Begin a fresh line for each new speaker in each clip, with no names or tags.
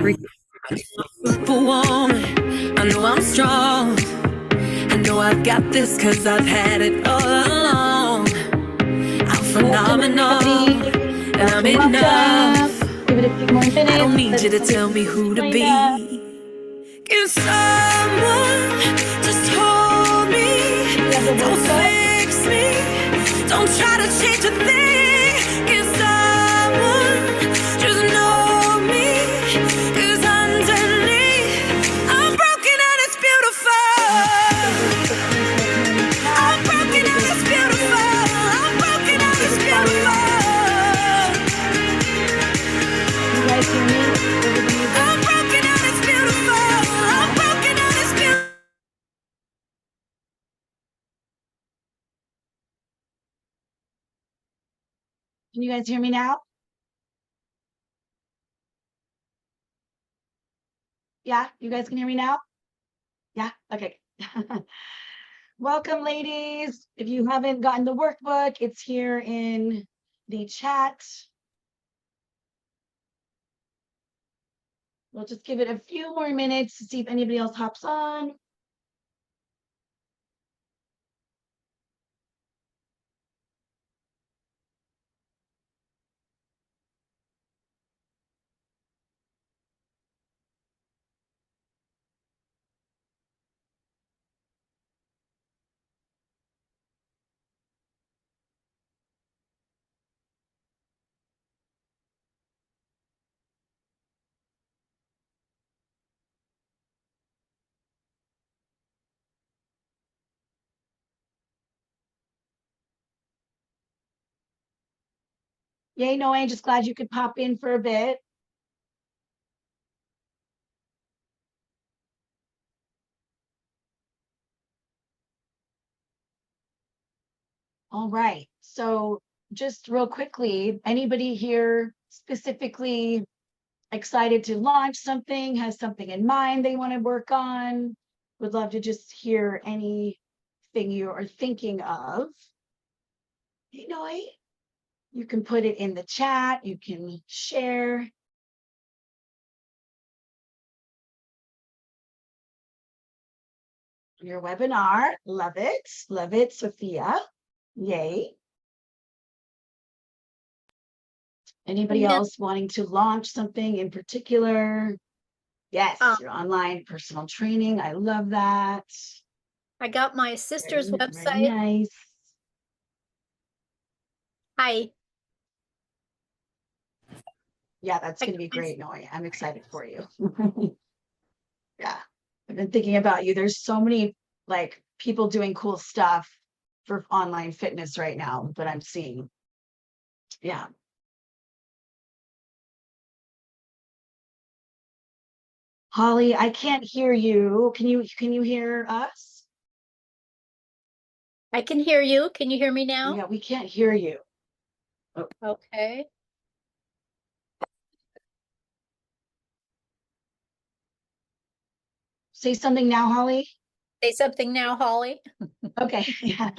Superwoman, I know I'm strong. I know I've got this cause I've had it all along. I'm phenomenal, and I'm enough.
Give it a few more minutes.
I don't need you to tell me who to be. Can someone just hold me? Don't fix me. Don't try to change a thing. Can someone just know me? Cause underneath I'm broken and it's beautiful. I'm broken and it's beautiful. I'm broken and it's beautiful.
You guys hear me?
I'm broken and it's beautiful. I'm broken and it's beautiful.
Can you guys hear me now? Yeah, you guys can hear me now? Yeah, okay. Welcome, ladies. If you haven't gotten the workbook, it's here in the chat. We'll just give it a few more minutes to see if anybody else hops on. Yay, Noe, just glad you could pop in for a bit. All right, so just real quickly, anybody here specifically excited to launch something, has something in mind they want to work on? Would love to just hear anything you are thinking of. You know, you can put it in the chat, you can share. Your webinar, love it, Sophia, yay. Anybody else wanting to launch something in particular? Yes, your online personal training. I love that.
I got my sister's website.
Very nice.
Hi.
Yeah, that's going to be great, Noe. I'm excited for you. Yeah, I've been thinking about you. There's so many like people doing cool stuff for online fitness right now that I'm seeing. Yeah. Holly, I can't hear you. Can you hear us?
I can hear you. Can you hear me now?
Yeah, we can't hear you.
Oh. Okay.
Say something now, Holly.
Say something now, Holly.
Okay. Yeah.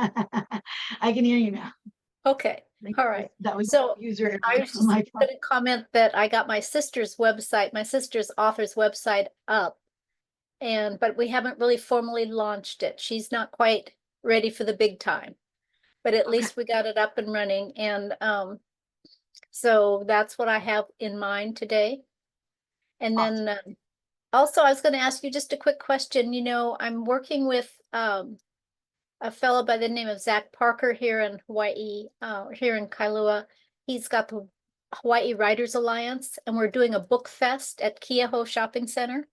I can hear you now.
Okay. All right.
That was
so
user.
I was just going to comment that I got my sister's website, my sister's author's website up, but we haven't really formally launched it. She's not quite ready for the big time, but at least we got it up and running. And so that's what I have in mind today. And then also, I was going to ask you just a quick question. You know, I'm working with a fellow by the name of Zach Parker here in Hawaii, here in Kailua. He's got the Hawaii Writers Alliance, and we're doing a book fest at Keauhou Shopping Center.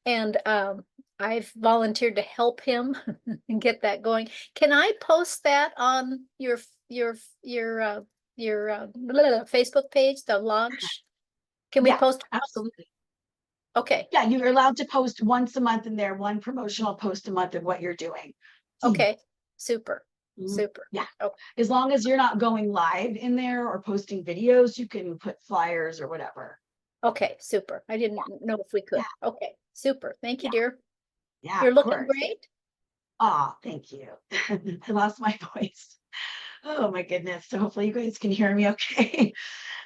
And I've volunteered to help him and get that going. Can I post that on your Facebook page, the launch? Can we post?
Absolutely.
Okay.
Yeah, you're allowed to post once a month in there, one promotional post a month of what you're doing.
Okay, super, super.
Yeah.
Okay.
As long as you're not going live in there or posting videos, you can put flyers or whatever.
Okay, super. I didn't know if we could. Yeah. Okay, super. Thank you, dear.
Yeah,
you're looking great.
Oh, thank you. I lost my voice. Oh my goodness. So hopefully you guys can hear me okay.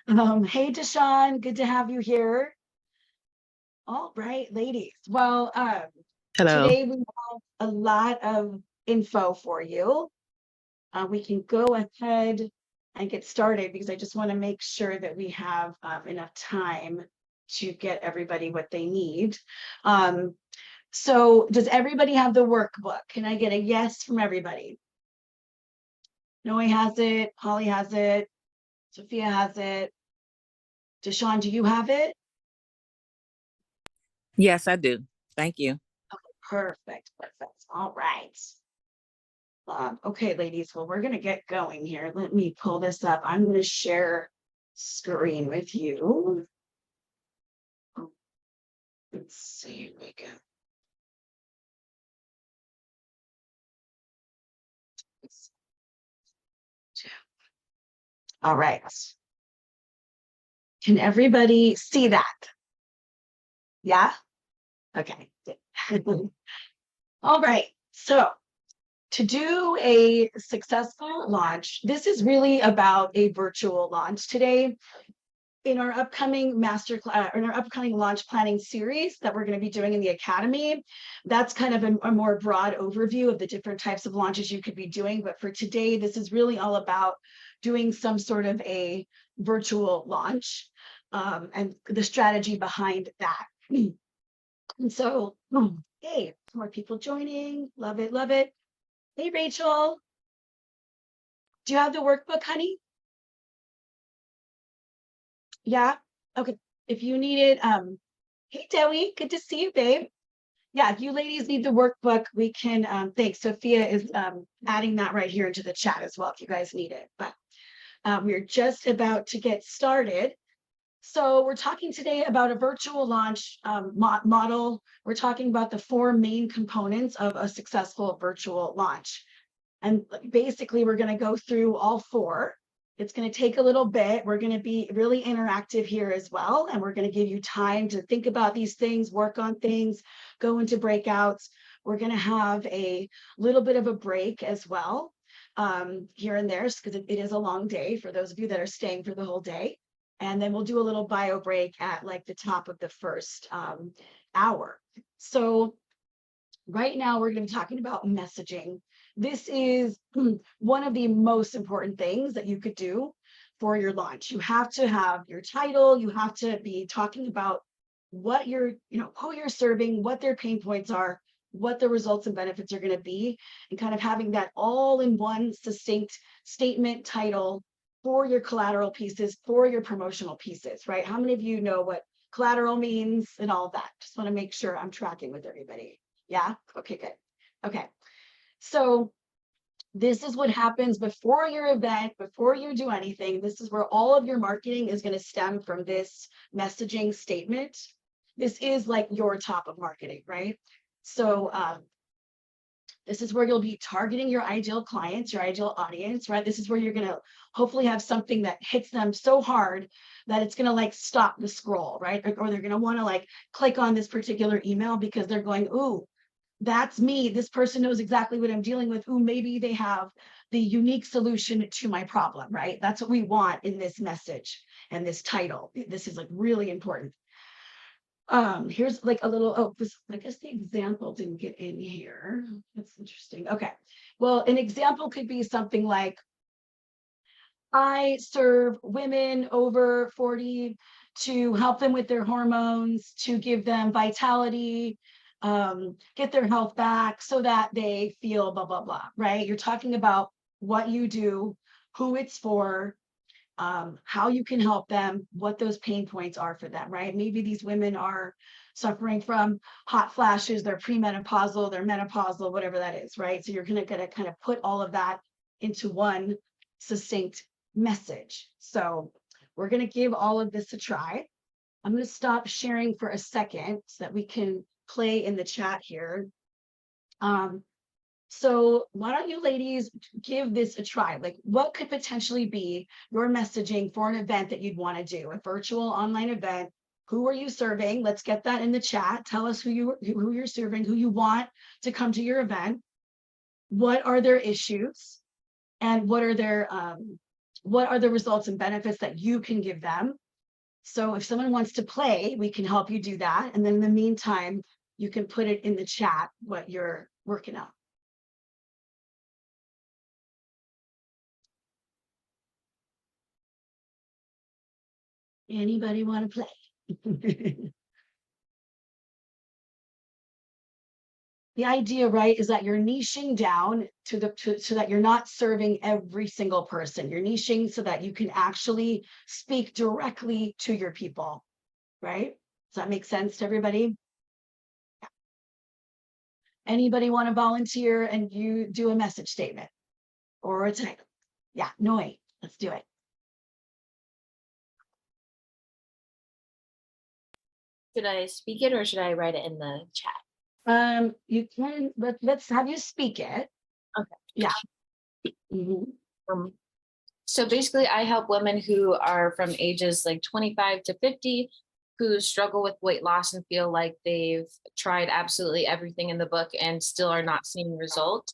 Hey, Deshawn, good to have you here. All right, ladies. Well,
Hello.
today we have a lot of info for you. We can go ahead and get started because I just want to make sure that we have enough time to get everybody what they need. So does everybody have the workbook? Can I get a yes from everybody? Noe has it, Holly has it, Sophia has it. Deshaun, do you have it?
Yes, I do. Thank you.
Perfect. All right. Okay, ladies, well, we're going to get going here. Let me pull this up. I'm going to share screen with you. Let's see, here we go. All right. Can everybody see that? Yeah? Okay. All right. So to do a successful launch, this is really about a virtual launch today. In our upcoming masterclass, in our upcoming launch planning series that we're going to be doing in the academy, that's kind of a more broad overview of the different types of launches you could be doing. But for today, this is really all about doing some sort of a virtual launch and the strategy behind that. And so, hey, more people joining. Love it, love it. Hey, Rachel. Do you have the workbook, honey? Yeah. Okay. If you need it, hey, Dewi, good to see you, babe. Yeah, if you ladies need the workbook, we can, thanks. Sophia is adding that right here into the chat as well if you guys need it. But we're just about to get started. So we're talking today about a virtual launch model. We're talking about the 4 main components of a successful virtual launch. And basically, we're going to go through all 4. It's going to take a little bit. We're going to be really interactive here as well. And we're going to give you time to think about these things, work on things, go into breakouts. We're going to have a little bit of a break as well here and there, because it is a long day for those of you that are staying for the whole day. And then we'll do a little bio break at like the top of the first hour. So right now we're going to be talking about messaging. This is one of the most important things that you could do for your launch. You have to have your title. You have to be talking about what you're, who you're serving, what their pain points are, what the results and benefits are going to be, and kind of having that all in one succinct statement title for your collateral pieces, for your promotional pieces, right? How many of you know what collateral means and all that? Just want to make sure I'm tracking with everybody. Yeah? Okay, good. Okay. So this is what happens before your event, before you do anything. This is where all of your marketing is going to stem from this messaging statement. This is like your top of marketing, right? So this is where you'll be targeting your ideal clients, your ideal audience, right? This is where you're going to hopefully have something that hits them so hard that it's going to like stop the scroll, right? Or they're going to want to like click on this particular email because they're going, ooh, that's me. This person knows exactly what I'm dealing with. Ooh, maybe they have the unique solution to my problem, right? That's what we want in this message and this title. This is like really important. Here's like a little, I guess the example didn't get in here. That's interesting. Okay. Well, an example could be something like, I serve women over 40 to help them with their hormones, to give them vitality, get their health back so that they feel blah, blah, blah, right? You're talking about what you do, who it's for, how you can help them, what those pain points are for them, right? Maybe these women are suffering from hot flashes, they're premenopausal, they're menopausal, whatever that is, right? So you're gonna kind of put all of that into one succinct message. So we're gonna give all of this a try. I'm gonna stop sharing for a second so that we can play in the chat here. So why don't you ladies give this a try? Like what could potentially be your messaging for an event that you'd want to do, a virtual online event? Who are you serving? Let's get that in the chat. Tell us who you're serving, who you want to come to your event. What are their issues? And what are the results and benefits that you can give them? So if someone wants to play, we can help you do that. And then in the meantime, you can put it in the chat what you're working on. Anybody want to play? The idea, right, is that you're niching down so that you're not serving every single person. You're niching so that you can actually speak directly to your people, right? Does that make sense to everybody? Anybody want to volunteer and you do a message statement or a title? Yeah, Noi, let's do it.
Should I speak it or should I write it in the chat?
You can, let's have you speak it.
Okay.
Yeah. Mhm.
So basically, I help women who are from ages like 25 to 50 who struggle with weight loss and feel like they've tried absolutely everything in the book and still are not seeing results.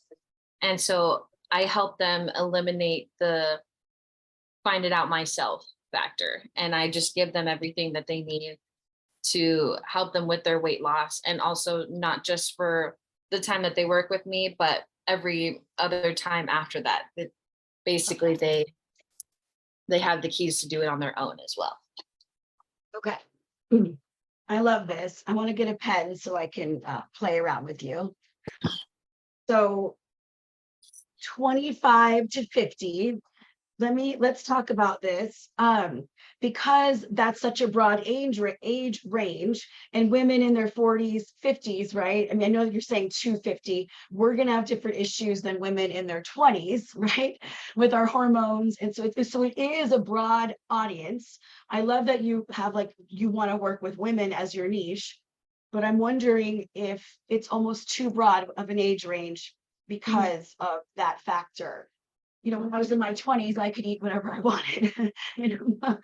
And so I help them eliminate the find it out myself factor. And I just give them everything that they need to help them with their weight loss, and also not just for the time that they work with me, but every other time after that. Basically, they have the keys to do it on their own as well.
Okay. I love this. I want to get a pen so I can play around with you. So 25 to 50. Let's talk about this because that's such a broad age range, and women in their 40s, 50s, right? I mean, I know that you're saying 250. We're going to have different issues than women in their 20s, right? With our hormones. And so it is a broad audience. I love that you have you want to work with women as your niche, but I'm wondering if it's almost too broad of an age range because of that factor. You know, when I was in my 20s, I could eat whatever I wanted. You know,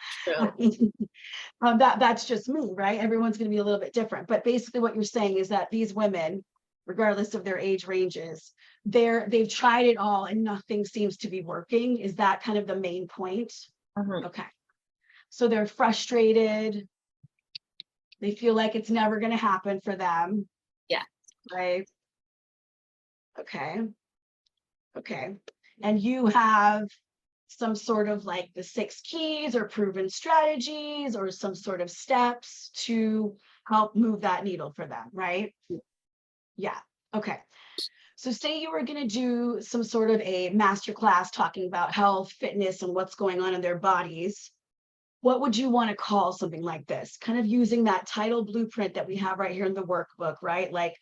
that's just me, right? Everyone's going to be a little bit different. But basically, what you're saying is that these women, regardless of their age ranges, they've tried it all and nothing seems to be working. Is that kind of the main point? Okay. So they're frustrated. They feel like it's never going to happen for them.
Yeah.
Right. Okay. Okay. And you have some sort of like the 6 keys or proven strategies or some sort of steps to help move that needle for them, right? Yeah. Okay. So say you were going to do some sort of a masterclass talking about health, fitness, and what's going on in their bodies. What would you want to call something like this? Kind of using that title blueprint that we have right here in the workbook, right? Like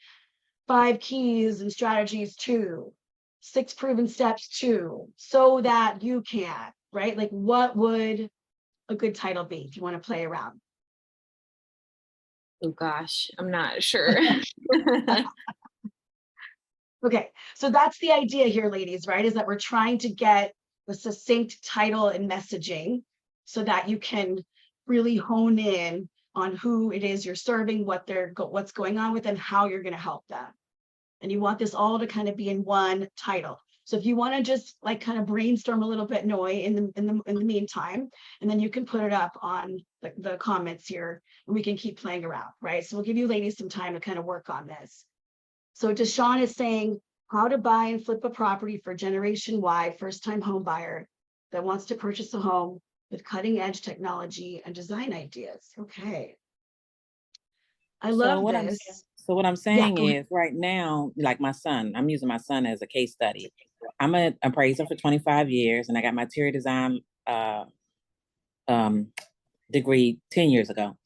5 keys and strategies to 6 proven steps to, so that you can, right? Like what would a good title be if you want to play around?
Oh gosh, I'm not sure.
Okay, so that's the idea here, ladies, right? Is that we're trying to get the succinct title and messaging so that you can really hone in on who it is you're serving, what's going on with them, how you're going to help them. And you want this all to kind of be in one title. So if you want to just like kind of brainstorm a little bit, Noi, in the meantime, and then you can put it up on the comments here, and we can keep playing around, right? So we'll give you ladies some time to kind of work on this. So Deshawn is saying how to buy and flip a property for Generation Y first-time home buyer that wants to purchase a home with cutting-edge technology and design ideas. Okay. I love this.
So what I'm
Yeah,
saying
go ahead.
is right now, like my son, I'm using my son as a case study. I'm an appraiser for 25 years, and I got my interior design degree 10 years ago.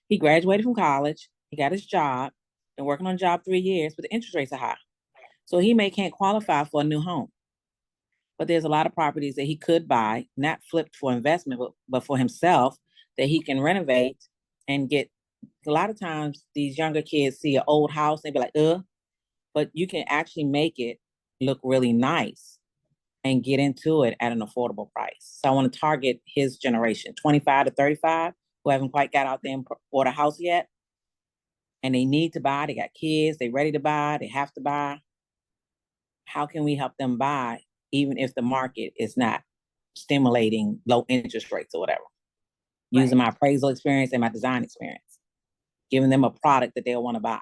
He graduated from college. He got his job and working on a job 3 years, but the interest rates are high. So he can't qualify for a new home. But there's a lot of properties that he could buy, not flipped for investment, but for himself, that he can renovate and get. A lot of times these younger kids see an old house, they be like, but you can actually make it look really nice and get into it at an affordable price. So I want to target his generation, 25 to 35, who haven't quite got out there and bought a house yet. And they need to buy, they got kids, they ready to buy, they have to buy. How can we help them buy, even if the market is not stimulating low interest rates or whatever? using my appraisal experience and my design experience, giving them a product that they'll want to buy.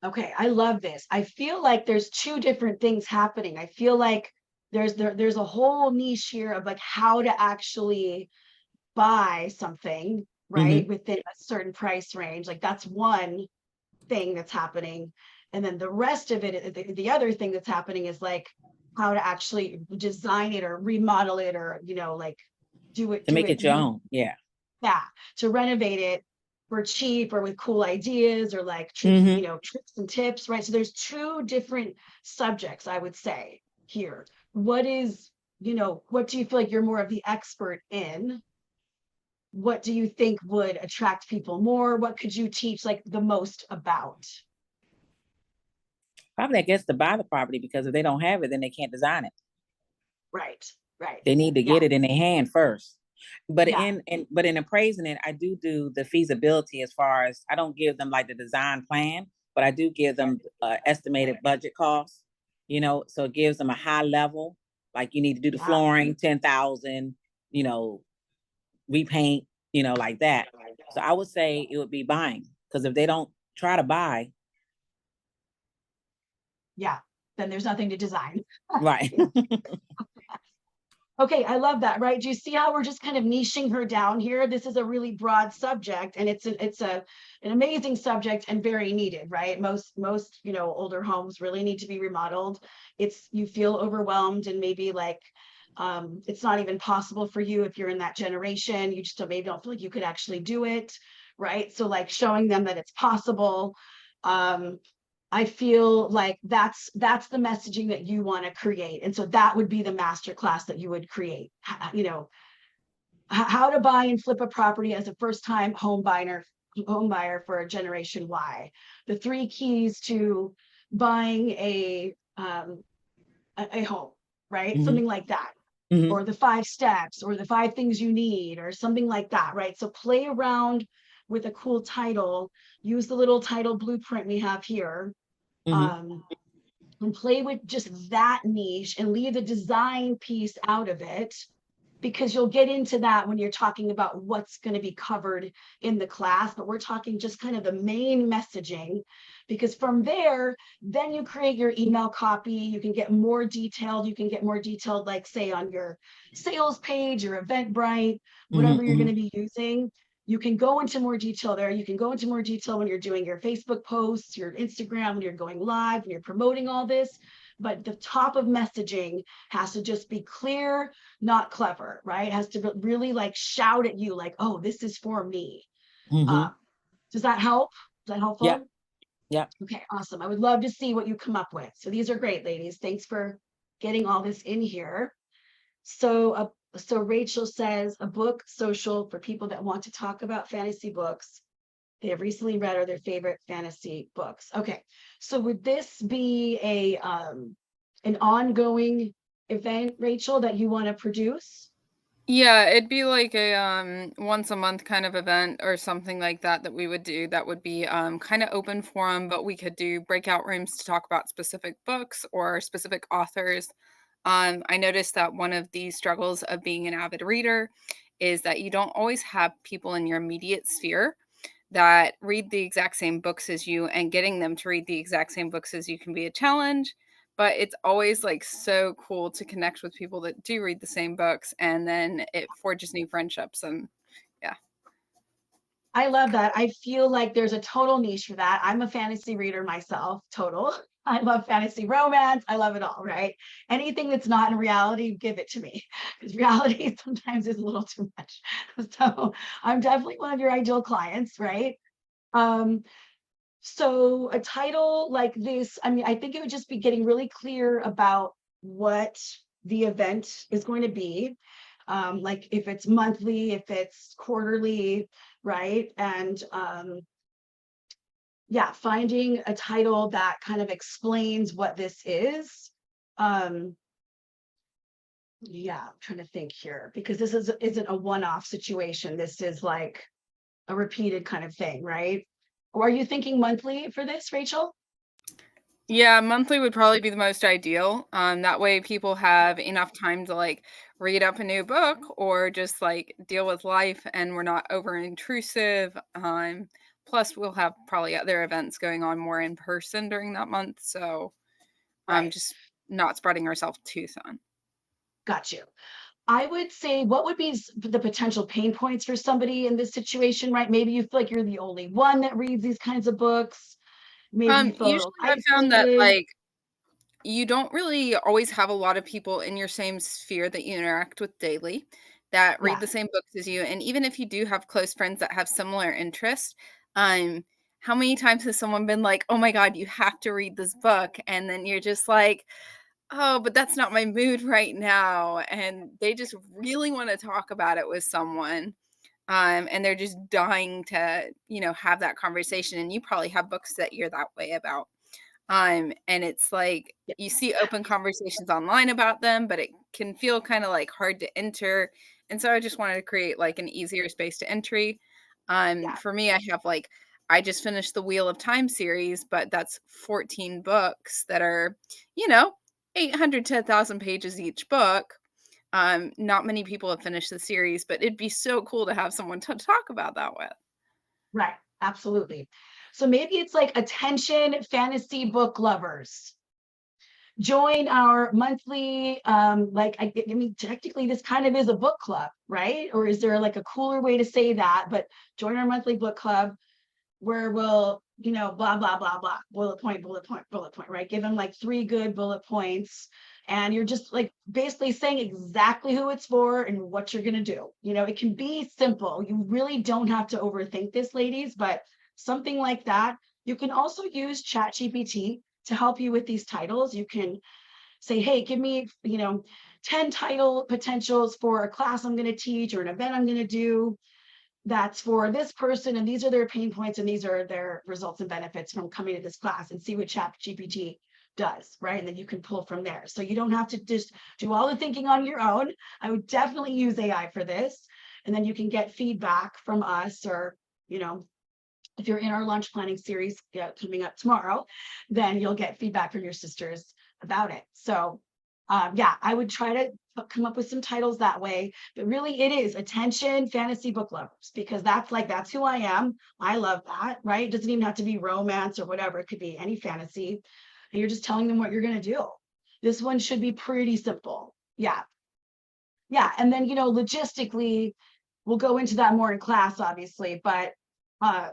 Okay, I love this. I feel like there's two different things happening. I feel like there's a whole niche here of like how to actually buy something, right, within a certain price range. Like that's one thing that's happening. And then the rest of it, the other thing that's happening is like how to actually design it or remodel it or, you know, like
to make it your own. Yeah.
Yeah, to renovate it for cheap or with cool ideas or like you know, tricks and tips, right? So there's two different subjects, I would say here. What is, you know, what do you feel like you're more of the expert in? What do you think would attract people more? What could you teach like the most about?
Probably, I guess, to buy the property, because if they don't have it, then they can't design it.
Right, right.
They need to get it in their hand first. But
Yeah.
in appraising it, I do the feasibility, as far as I don't give them like the design plan, but I do give them estimated budget costs, you know, so it gives them a high level, like you need to do the flooring, 10,000, you know, repaint, you know, like that. So I would say it would be buying, because if they don't try to buy,
Yeah, then there's nothing to design.
right.
Okay, I love that, right? Do you see how we're just kind of niching her down here? This is a really broad subject, and it's an amazing subject and very needed, right? Most, you know, older homes really need to be remodeled. You feel overwhelmed and maybe like it's not even possible for you if you're in that generation. You just maybe don't feel like you could actually do it, right? So like showing them that it's possible. I feel like that's the messaging that you want to create. And so that would be the masterclass that you would create. You know, how to buy and flip a property as a first-time home buyer for a Generation Y. The 3 keys to buying a home, right? Something like that. Or the 5 steps, or the 5 things you need, or something like that, right? So play around with a cool title, use the little title blueprint we have here, and play with just that niche and leave the design piece out of it, because you'll get into that when you're talking about what's going to be covered in the class. But we're talking just kind of the main messaging, because from there, then you create your email copy. You can get more detailed. Like say on your sales page or Eventbrite, whatever you're going to be using. You can go into more detail there. You can go into more detail when you're doing your Facebook posts, your Instagram, when you're going live, when you're promoting all this. But the top of messaging has to just be clear, not clever, right? It has to really like shout at you like, oh, this is for me. Does that help? Is that helpful?
Yeah. Yeah.
Okay, awesome. I would love to see what you come up with. So these are great, ladies. Thanks for getting all this in here. So Rachel says, a book social for people that want to talk about fantasy books they have recently read or their favorite fantasy books. Okay, so would this be an ongoing event, Rachel, that you want to produce?
Yeah, it'd be like a once a month kind of event or something like that that we would do. That would be kind of open forum, but we could do breakout rooms to talk about specific books or specific authors. I noticed that one of the struggles of being an avid reader is that you don't always have people in your immediate sphere that read the exact same books as you, and getting them to read the exact same books as you can be a challenge. But it's always like so cool to connect with people that do read the same books, and then it forges new friendships. And yeah.
I love that. I feel like there's a total niche for that. I'm a fantasy reader myself, total. I love fantasy romance. I love it all, right? Anything that's not in reality, give it to me, because reality sometimes is a little too much. So I'm definitely one of your ideal clients, right? So a title like this, I mean, I think it would just be getting really clear about what the event is going to be. Like if it's monthly, if it's quarterly, right? And yeah, finding a title that kind of explains what this is. Yeah, I'm trying to think here, because this isn't a one-off situation. This is like a repeated kind of thing, right? Or are you thinking monthly for this, Rachel?
Yeah, monthly would probably be the most ideal. That way people have enough time to like read up a new book or just like deal with life and we're not over intrusive. Plus we'll have probably other events going on more in person during that month. So
Right.
just not spreading ourselves too thin.
Got you. I would say, what would be the potential pain points for somebody in this situation, right? Maybe you feel like you're the only one that reads these kinds of books. Maybe you feel a little
Usually I've found that
isolated.
like you don't really always have a lot of people in your same sphere that you interact with daily that read
Yeah,
the same books as you. And even if you do have close friends that have similar interests, um, how many times has someone been like, "Oh my God, you have to read this book," and then you're just like, "Oh, but that's not my mood right now," and they just really want to talk about it with someone. And they're just dying to, have that conversation. And you probably have books that you're that way about. And it's like
yeah,
you see open conversations online about them, but it can feel kind of like hard to enter. And so I just wanted to create like an easier space to entry.
yeah,
For me, I just finished the Wheel of Time series, but that's 14 books that are, you know, 800 to 1,000 pages each book. Not many people have finished the series, but it'd be so cool to have someone to talk about that with.
right. Absolutely. So maybe it's like, attention fantasy book lovers. Join our monthly, I mean, technically this kind of is a book club, right? Or is there like a cooler way to say that? But join our monthly book club where we'll, blah, blah, blah, blah, bullet point, bullet point, bullet point, right? Give them like 3 good bullet points. And you're just like basically saying exactly who it's for and what you're going to do. It can be simple. You really don't have to overthink this, ladies, but something like that. You can also use ChatGPT to help you with these titles. You can say, hey, give me, 10 title potentials for a class I'm going to teach or an event I'm going to do that's for this person, and these are their pain points, and these are their results and benefits from coming to this class, and see what ChatGPT does, right? And then you can pull from there. So you don't have to just do all the thinking on your own. I would definitely use AI for this. And then you can get feedback from us, or, if you're in our lunch planning series coming up tomorrow, then you'll get feedback from your sisters about it. So yeah, I would try to come up with some titles that way, but really it is attention fantasy book lovers, because that's who I am. I love that, right? It doesn't even have to be romance or whatever. It could be any fantasy. And you're just telling them what you're going to do. This one should be pretty simple. Yeah. Yeah. And then, logistically, we'll go into that more in class, obviously, but uh,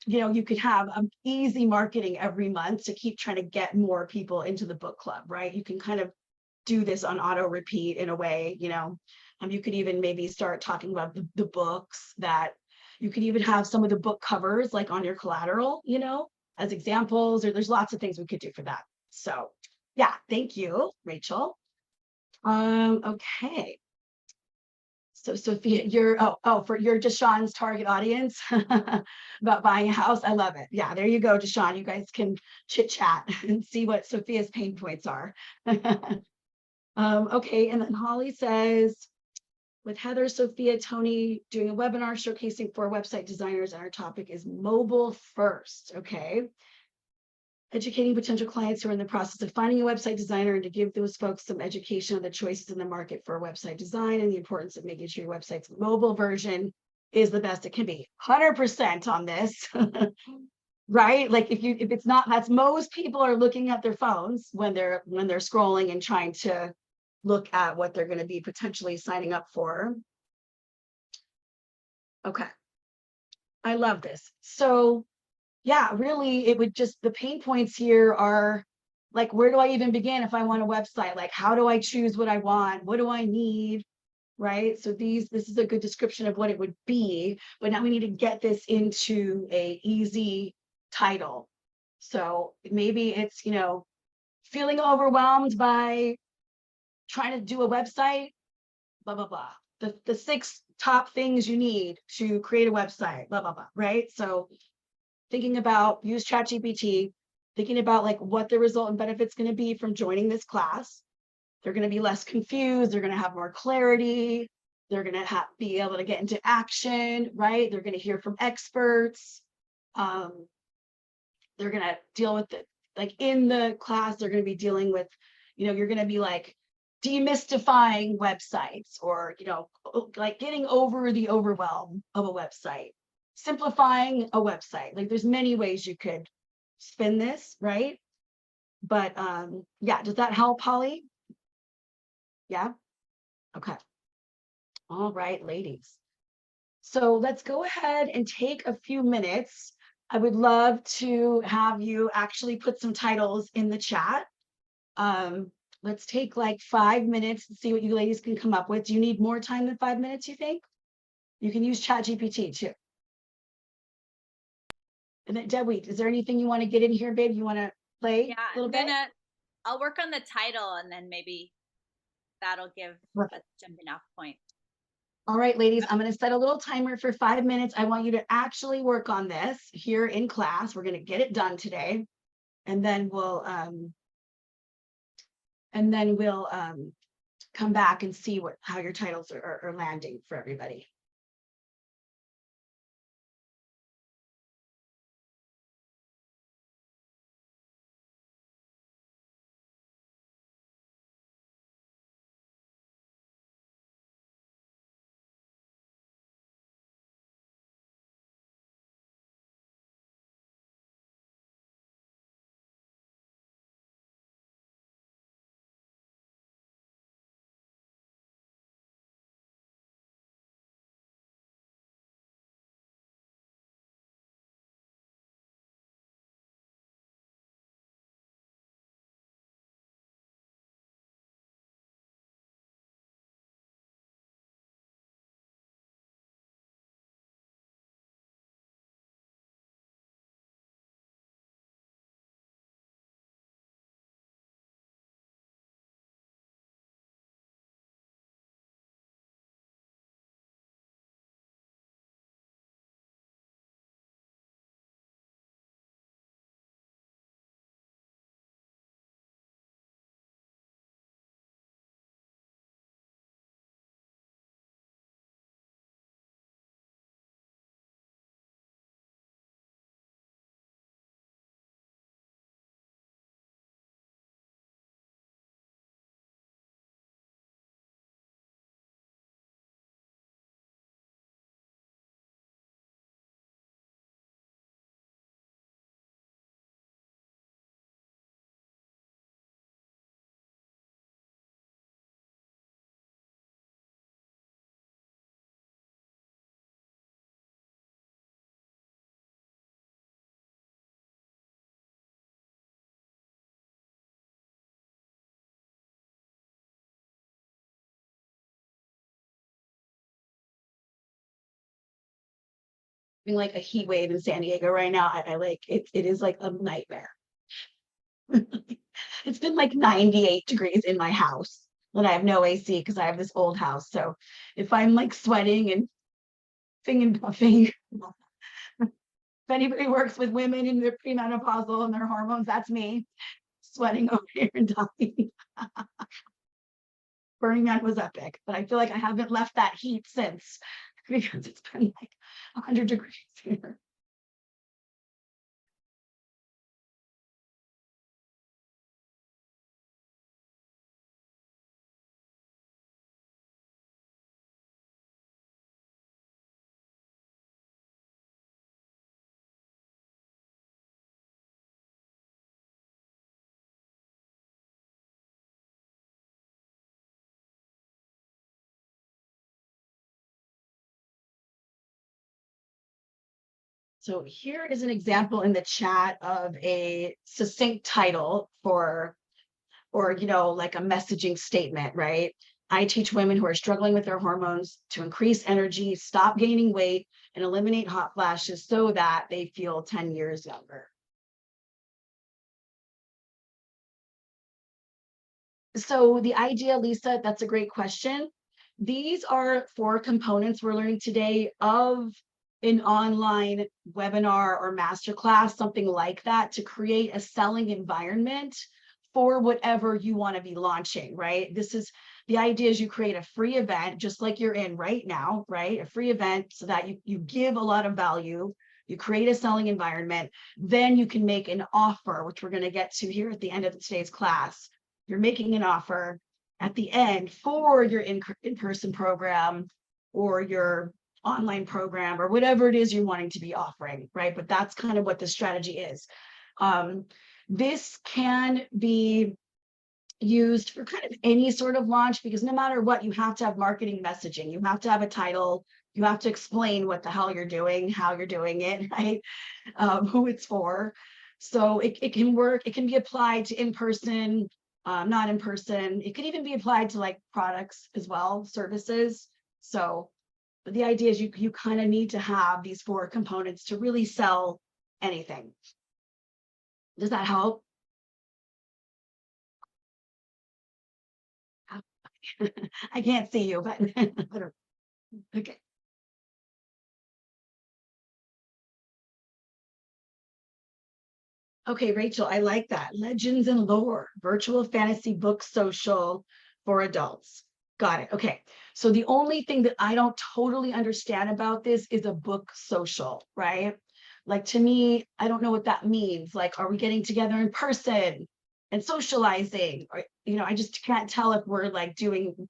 you could have easy marketing every month to keep trying to get more people into the book club, right? You can kind of do this on auto repeat in a way, you could even maybe start talking about the books that you could even have some of the book covers like on your collateral, as examples, or there's lots of things we could do for that. So yeah, thank you, Rachel. Okay. So Sophia, you're Deshawn's target audience about buying a house. I love it. Yeah, there you go, Deshawn. You guys can chit chat and see what Sophia's pain points are. Okay, and then Holly says, with Heather, Sophia, Tony doing a webinar showcasing 4 website designers, and our topic is mobile first. Okay. Educating potential clients who are in the process of finding a website designer, and to give those folks some education on the choices in the market for website design and the importance of making sure your website's mobile version is the best it can be. 100% on this. Right? Like if it's not, that's most people are looking at their phones when they're scrolling and trying to look at what they're going to be potentially signing up for. Okay. I love this. So yeah, really, it would just, the pain points here are like, where do I even begin if I want a website? Like, how do I choose what I want? What do I need? Right? So this is a good description of what it would be, but now we need to get this into a easy title. So maybe it's, feeling overwhelmed by trying to do a website, blah, blah, blah. The 6 top things you need to create a website, blah, blah, blah, right? So thinking about, use ChatGPT, thinking about like what the result and benefit's going to be from joining this class. They're going to be less confused. They're going to have more clarity. They're going to be able to get into action, right? They're going to hear from experts. They're going to deal with it. Like in the class, they're going to be dealing with, you're going to be like demystifying websites, or, you know, like getting over the overwhelm of a website, simplifying a website. Like there's many ways you could spin this, right? But yeah, does that help, Holly? Yeah. Okay. All right, ladies. So let's go ahead and take a few minutes. I would love to have you actually put some titles in the chat. Let's take like 5 minutes and see what you ladies can come up with. Do you need more time than 5 minutes, you think? You can use ChatGPT too. And then Debbie, is there anything you want to get in here, babe? You want to play
Yeah,
a little bit?
I'll work on the title and then maybe that'll give a jumping off point.
All right, ladies, I'm going to set a little timer for 5 minutes. I want you to actually work on this here in class. We're going to get it done today. And then we'll come back and see how your titles are landing for everybody. Like a heat wave in San Diego right now. I like it. It is like a nightmare. It's been like 98 degrees in my house, and I have no AC because I have this old house. So if I'm like sweating and finger puffing, if anybody works with women in their premenopausal and their hormones, that's me sweating over here and dying. Burning Man was epic, but I feel like I haven't left that heat since, because it's been like 100 degrees here. So here is an example in the chat of a succinct title for, or, you know, like a messaging statement, right? I teach women who are struggling with their hormones to increase energy, stop gaining weight, and eliminate hot flashes so that they feel 10 years younger. So the idea, Lisa, that's a great question. These are 4 components we're learning today of an online webinar or masterclass, something like that, to create a selling environment for whatever you want to be launching, right? This is the idea, is you create a free event, just like you're in right now, right? A free event so that you give a lot of value, you create a selling environment, then you can make an offer, which we're going to get to here at the end of today's class. You're making an offer, at the end for your in-person program or your online program or whatever it is you're wanting to be offering, right? But that's kind of what the strategy is. This can be used for kind of any sort of launch, because no matter what, you have to have marketing messaging. You have to have a title. You have to explain what the hell you're doing, how you're doing it, right? Who it's for. So it can work. It can be applied to in-person, not in person. It could even be applied to like products as well, services. So but the idea is you kind of need to have these 4 components to really sell anything. Does that help? I can't see you, but okay. Okay, Rachel, I like that. Legends and lore, virtual fantasy book social for adults. Got it. Okay. So the only thing that I don't totally understand about this is a book social, right? Like to me, I don't know what that means. Like, are we getting together in person and socializing? Or, you know, I just can't tell if we're like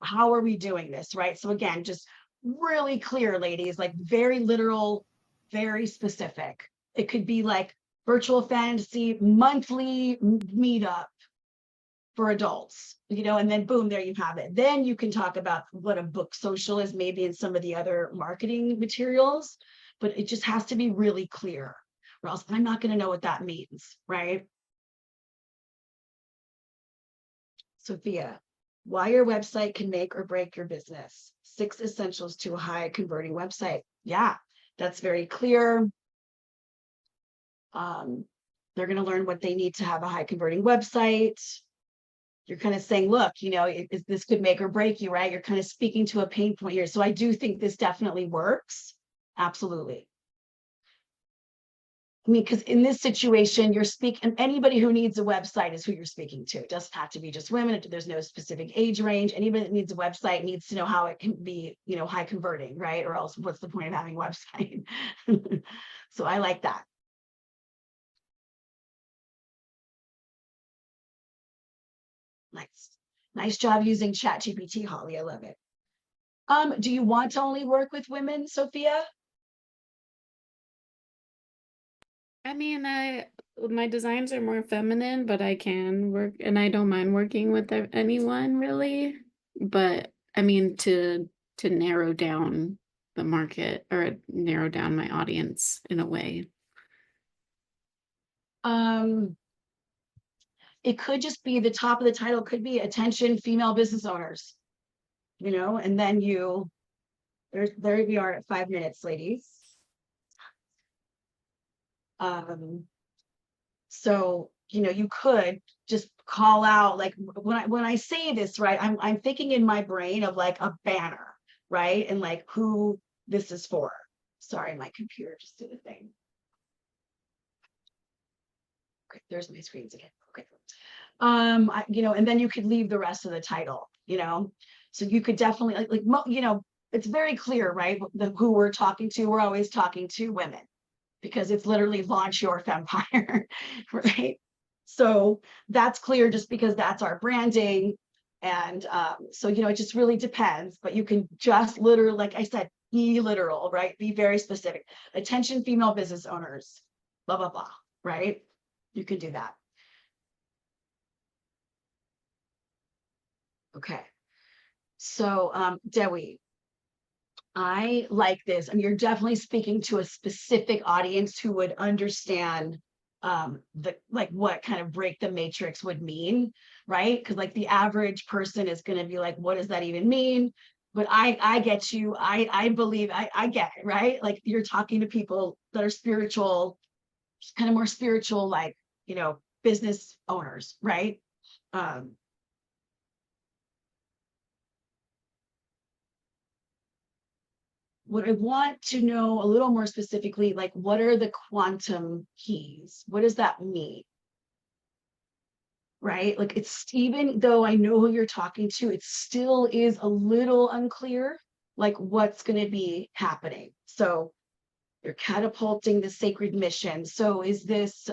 how are we doing this, right? So again, just really clear, ladies, like very literal, very specific. It could be like virtual fantasy monthly meetup for adults, you know, and then boom, there you have it. Then you can talk about what a book social is, maybe in some of the other marketing materials, but it just has to be really clear, or else I'm not going to know what that means, right? Sophia, why your website can make or break your business. 6 essentials to a high converting website. Yeah, that's very clear. They're going to learn what they need to have a high converting website. You're kind of saying, look, you know, this could make or break you, right? You're kind of speaking to a pain point here. So I do think this definitely works. Absolutely. I mean, because in this situation, you're speaking, anybody who needs a website is who you're speaking to. It doesn't have to be just women. There's no specific age range. Anybody that needs a website needs to know how it can be, you know, high converting, right? Or else what's the point of having a website? So I like that. Nice job using ChatGPT, Holly. I love it. Do you want to only work with women, Sophia?
I mean, my designs are more feminine, but I can work, and I don't mind working with anyone really. But I mean, to narrow down the market or narrow down my audience in a way.
It could just be the top of the title could be attention female business owners, you know, and then there we are at 5 minutes, ladies. So, you know, you could just call out, like when I say this, right, I'm thinking in my brain of like a banner, right? And like who this is for. Sorry, my computer just did a thing. Okay, there's my screens again. Okay. You know, and then you could leave the rest of the title, you know, so you could definitely you know, it's very clear, right? Who we're talking to, we're always talking to women because it's literally launch your empire, right? So that's clear just because that's our branding. And so, you know, it just really depends, but you can just literally, like I said, be literal, right? Be very specific. Attention female business owners, blah, blah, blah, right? You can do that. Okay. So, Dewi, I like this. I mean, you're definitely speaking to a specific audience who would understand like what kind of break the matrix would mean, right? Because like the average person is going to be like, what does that even mean? But I get you. I believe I get it, right? Like you're talking to people that are spiritual, kind of more spiritual, like, you know, business owners, right? What I want to know a little more specifically, like what are the quantum keys? What does that mean? Right? Like it's, even though I know who you're talking to, it still is a little unclear, like what's going to be happening. So you're catapulting the sacred mission. So is this,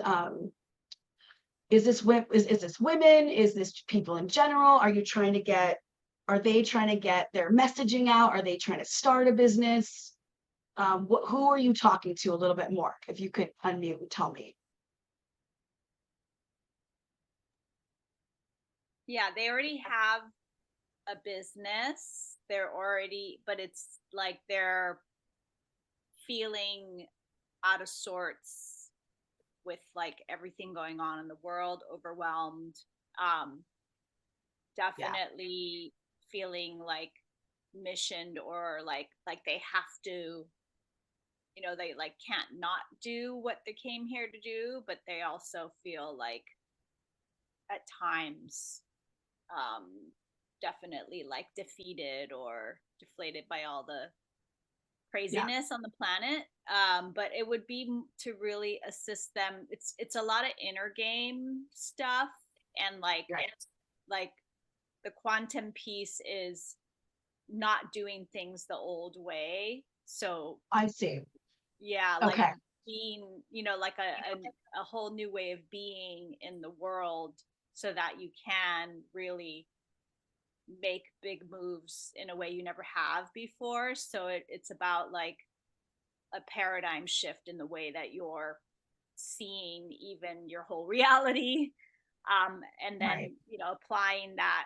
is this women? Is this people in general? Are they trying to get their messaging out? Are they trying to start a business? Who are you talking to a little bit more? If you could unmute and tell me.
Yeah, they already have a business. But it's like they're feeling out of sorts with like everything going on in the world, overwhelmed. Definitely feeling like missioned, or like they have to, they like can't not do what they came here to do, but they also feel like at times um definitely like defeated or deflated by all the craziness on the planet. But it would be to really assist them. It's a lot of inner game stuff, and like the quantum piece is not doing things the old way. So
I see.
yeah, like
Okay.
being, like a whole new way of being in the world, so that you can really make big moves in a way you never have before. So it's about like a paradigm shift in the way that you're seeing even your whole reality. And then,
Right.
applying that,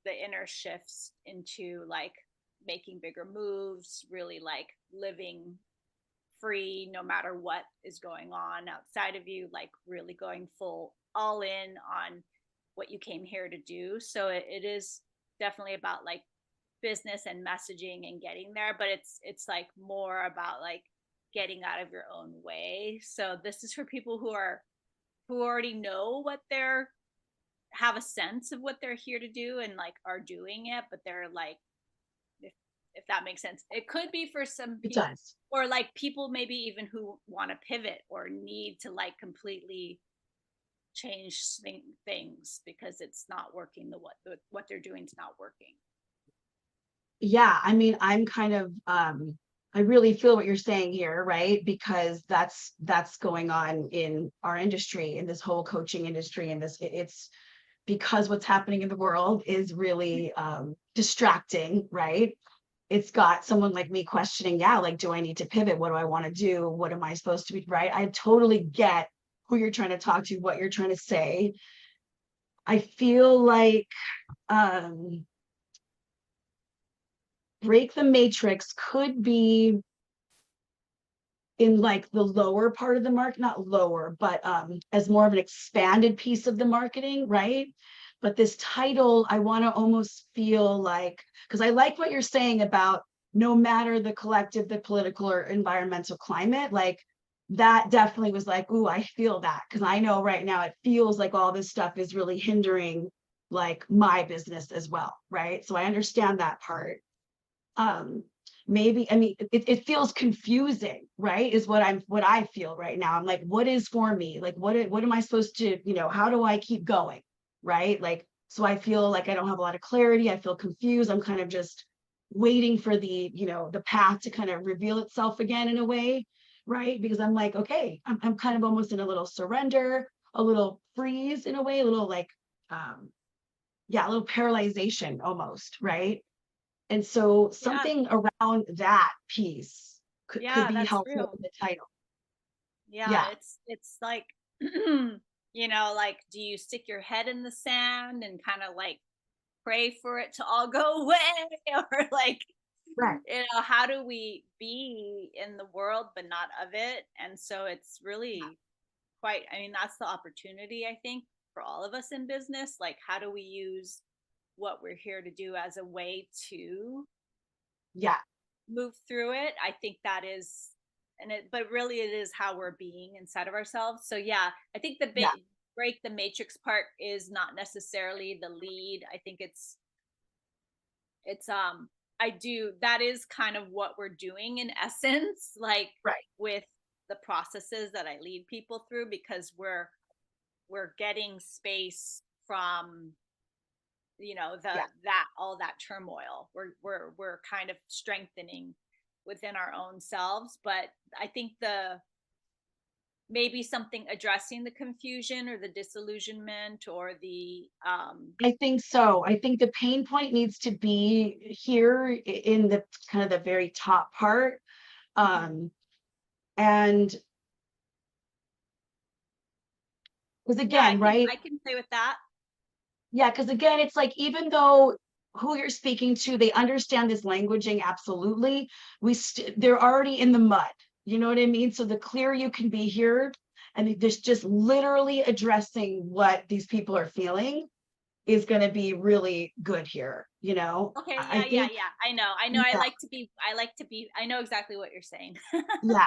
the inner shifts into like making bigger moves, really like living free no matter what is going on outside of you, like really going full all in on what you came here to do. So it is definitely about like business and messaging and getting there, but it's like more about like getting out of your own way. So this is for people who already know what they're have a sense of what they're here to do and like are doing it, but they're like, if that makes sense. It could be for some
It
people,
does.
or like people maybe even who want to pivot or need to like completely change things because it's not working. What they're doing is not working.
Yeah, I mean, I'm kind of I really feel what you're saying here, right? Because that's going on in our industry, in this whole coaching industry, and it's because what's happening in the world is really distracting, right? It's got someone like me questioning, yeah, like, do I need to pivot? What do I want to do? What am I supposed to be, right? I totally get who you're trying to talk to, what you're trying to say. I feel like break the matrix could be in like the lower part of the market, not lower, but as more of an expanded piece of the marketing, right? But this title, I want to almost feel like, because I like what you're saying about no matter the collective, the political or environmental climate, like that definitely was like, ooh, I feel that, because I know right now it feels like all this stuff is really hindering like my business as well, right? So I understand that part. Maybe, I mean, it feels confusing, right? Is what I feel right now. I'm like, what is for me? Like, what am I supposed to, how do I keep going? Right? Like, so I feel like I don't have a lot of clarity. I feel confused. I'm kind of just waiting for the path to kind of reveal itself again in a way, right? Because I'm like, okay, I'm kind of almost in a little surrender, a little freeze in a way, a little like, a little paralyzation almost, right? And so
Yeah,
something around that piece could
yeah,
be
that's
helpful
real.
in the title.
Yeah,
Yeah,
it's like like, do you stick your head in the sand and kind of like pray for it to all go away, or like,
right.
how do we be in the world but not of it? And so it's really quite, I mean, that's the opportunity, I think, for all of us in business. Like, how do we use what we're here to do as a way to
Yeah,
move through it? I think that is, but really it is how we're being inside of ourselves. So yeah, I think the
yeah,
break the matrix part is not necessarily the lead. I think it's I do, that is kind of what we're doing in essence, like
right.
with the processes that I lead people through, because we're getting space from
Yeah,
that all that turmoil. We're kind of strengthening within our own selves. But I think maybe something addressing the confusion or the disillusionment or the
I think so. I think the pain point needs to be here in the kind of the very top part. And because
yeah,
again, right?
I can play with that.
Yeah, because again, it's like even though who you're speaking to, they understand this languaging absolutely. They're already in the mud. You know what I mean? So the clearer you can be here, and there's just literally addressing what these people are feeling is going to be really good here. You know,
Okay,
I
yeah, yeah,
think,
yeah. I know.
yeah,
I know exactly what you're saying.
yeah,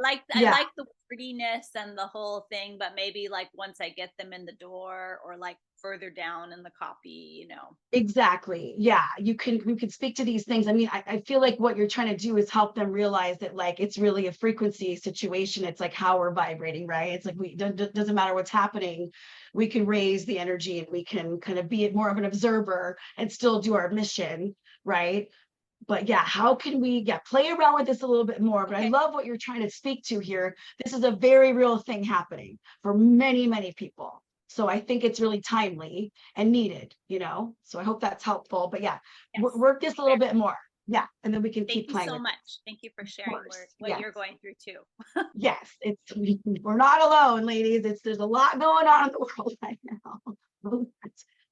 I
yeah.
like the wordiness and the whole thing, but maybe like once I get them in the door or like further down in the copy, you know.
Exactly. Yeah, you can speak to these things. I mean, I feel like what you're trying to do is help them realize that like it's really a frequency situation. It's like how we're vibrating, right? It's like doesn't matter what's happening. We can raise the energy and we can kind of be more of an observer and still do our mission, right? But yeah, how can we play around with this a little bit more? But I
Okay.
love what you're trying to speak to here. This is a very real thing happening for many, many people. So I think it's really timely and needed, you know? So I hope that's helpful. But yeah,
Yes.
work this a little bit more. Yeah. And then we can
Thank
keep
you
playing
so
with
much. Thank you for sharing
course.
what
Yes.
you're going through too.
Yes, we're not alone, ladies. There's a lot going on in the world right now.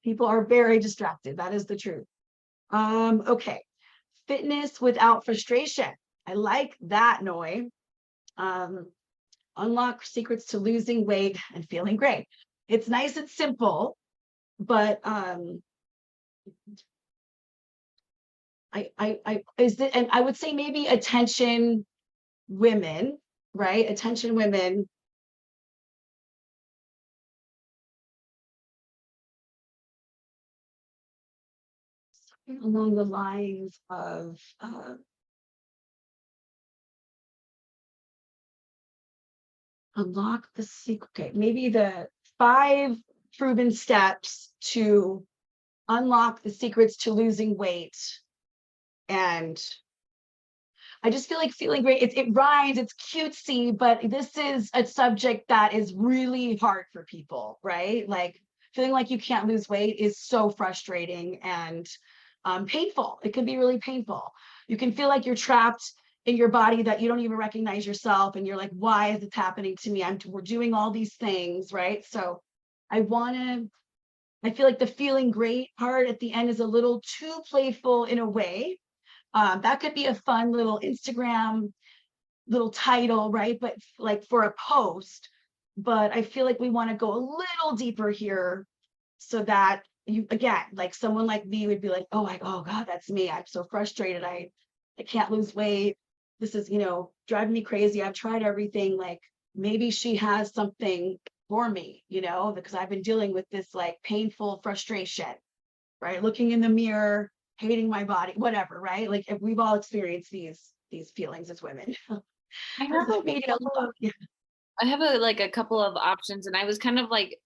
People are very distracted. That is the truth. Okay. Fitness without frustration. I like that, Noi. Unlock secrets to losing weight and feeling great. It's nice and simple, but I is it, and I would say maybe attention women, right? Attention women. Along the lines of unlock the secret. Okay, maybe the 5 proven steps to unlock the secrets to losing weight. And I just feel like feeling great. It rhymes, it's cutesy, but this is a subject that is really hard for people, right? Like feeling like you can't lose weight is so frustrating and painful. It can be really painful. You can feel like you're trapped in your body that you don't even recognize yourself. And you're like, why is this happening to me? We're doing all these things, right? So I feel like the feeling great part at the end is a little too playful in a way. That could be a fun little Instagram little title, right? But like for a post, but I feel like we want to go a little deeper here so that you, again, like someone like me would be like, oh God, that's me. I'm so frustrated. I can't lose weight. This is, driving me crazy. I've tried everything. Like maybe she has something for me, because I've been dealing with this like painful frustration, right? Looking in the mirror, hating my body, whatever, right? Like if we've all experienced these feelings as women.
I have
Yeah.
I have a couple of options, and I was kind of like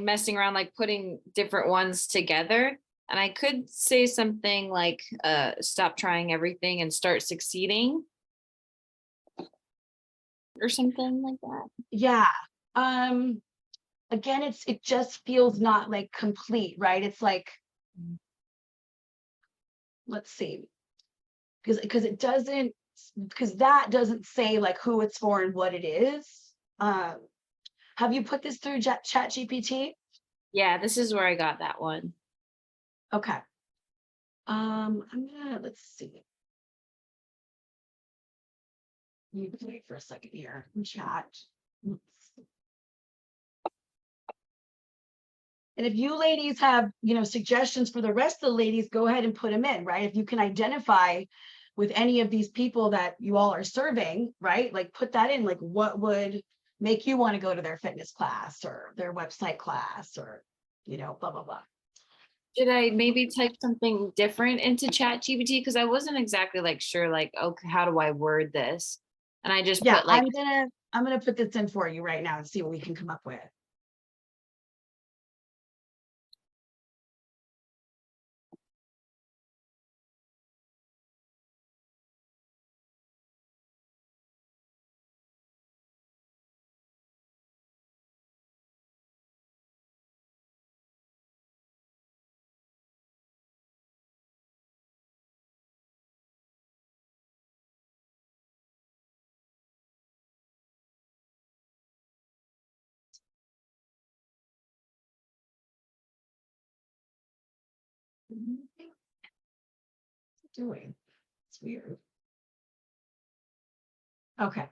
messing around, like putting different ones together. And I could say something like stop trying everything and start succeeding, or something like that.
Yeah. Again, it just feels not like complete, right? It's like, let's see, because that doesn't say like who it's for and what it is. Have you put this through Chat GPT?
Yeah, this is where I got that one.
Okay. Let's see. You wait for a second here. Chat. And if you ladies have, suggestions for the rest of the ladies, go ahead and put them in, right? If you can identify with any of these people that you all are serving, right? Like put that in, like what would make you want to go to their fitness class or their website class or, blah, blah, blah.
Should I maybe type something different into Chat GPT? Because I wasn't exactly sure, okay, how do I word this? And I just
Yeah,
put
I'm gonna put this in for you right now and see what we can come up with. doing? It's weird. Okay.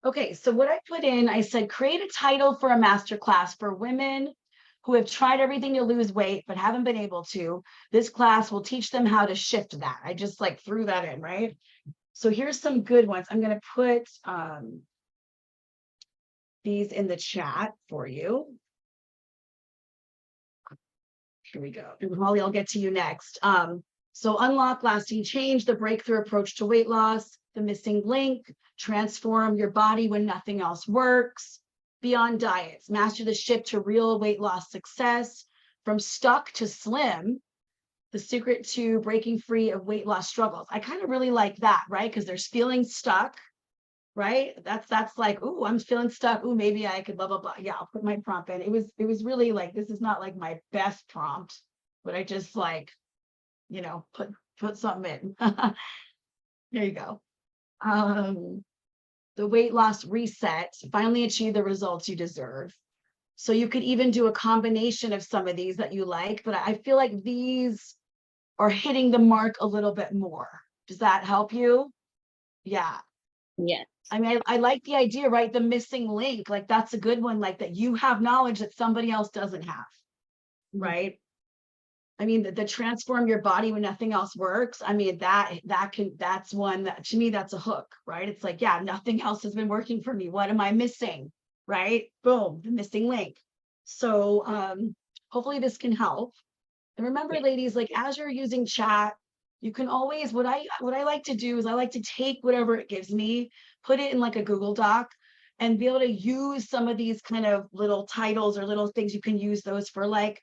Okay, so what I put in, I said, create a title for a masterclass for women who have tried everything to lose weight but haven't been able to. This class will teach them how to shift that. I just like threw that in, right? So here's some good ones. I'm going to put these in the chat for you. Here we go. And Holly, I'll get to you next. So unlock lasting change, the breakthrough approach to weight loss, the missing link, transform your body when nothing else works, beyond diets, master the shift to real weight loss success, from stuck to slim, the secret to breaking free of weight loss struggles. I kind of really like that, right? Because there's feeling stuck, right? That's like, ooh, I'm feeling stuck. Ooh, maybe I could blah, blah, blah. Yeah, I'll put my prompt in. It was really like, this is not like my best prompt, but I just like, you know, put something in. There you go. The weight loss reset, finally achieve the results you deserve. So you could even do a combination of some of these that you like, but I feel like these are hitting the mark a little bit more. Does that help you? Yeah.
Yes.
I mean, I like the idea, right? The missing link, like that's a good one, like that you have knowledge that somebody else doesn't have, right? I mean, the transform your body when nothing else works. I mean, that's one that to me, that's a hook, right? It's like, yeah, nothing else has been working for me. What am I missing? Right? Boom, the missing link. So hopefully this can help. And remember, ladies, like as you're using chat, you can always, what I like to do is I like to take whatever it gives me, put it in like a Google Doc and be able to use some of these kind of little titles or little things. You can use those for like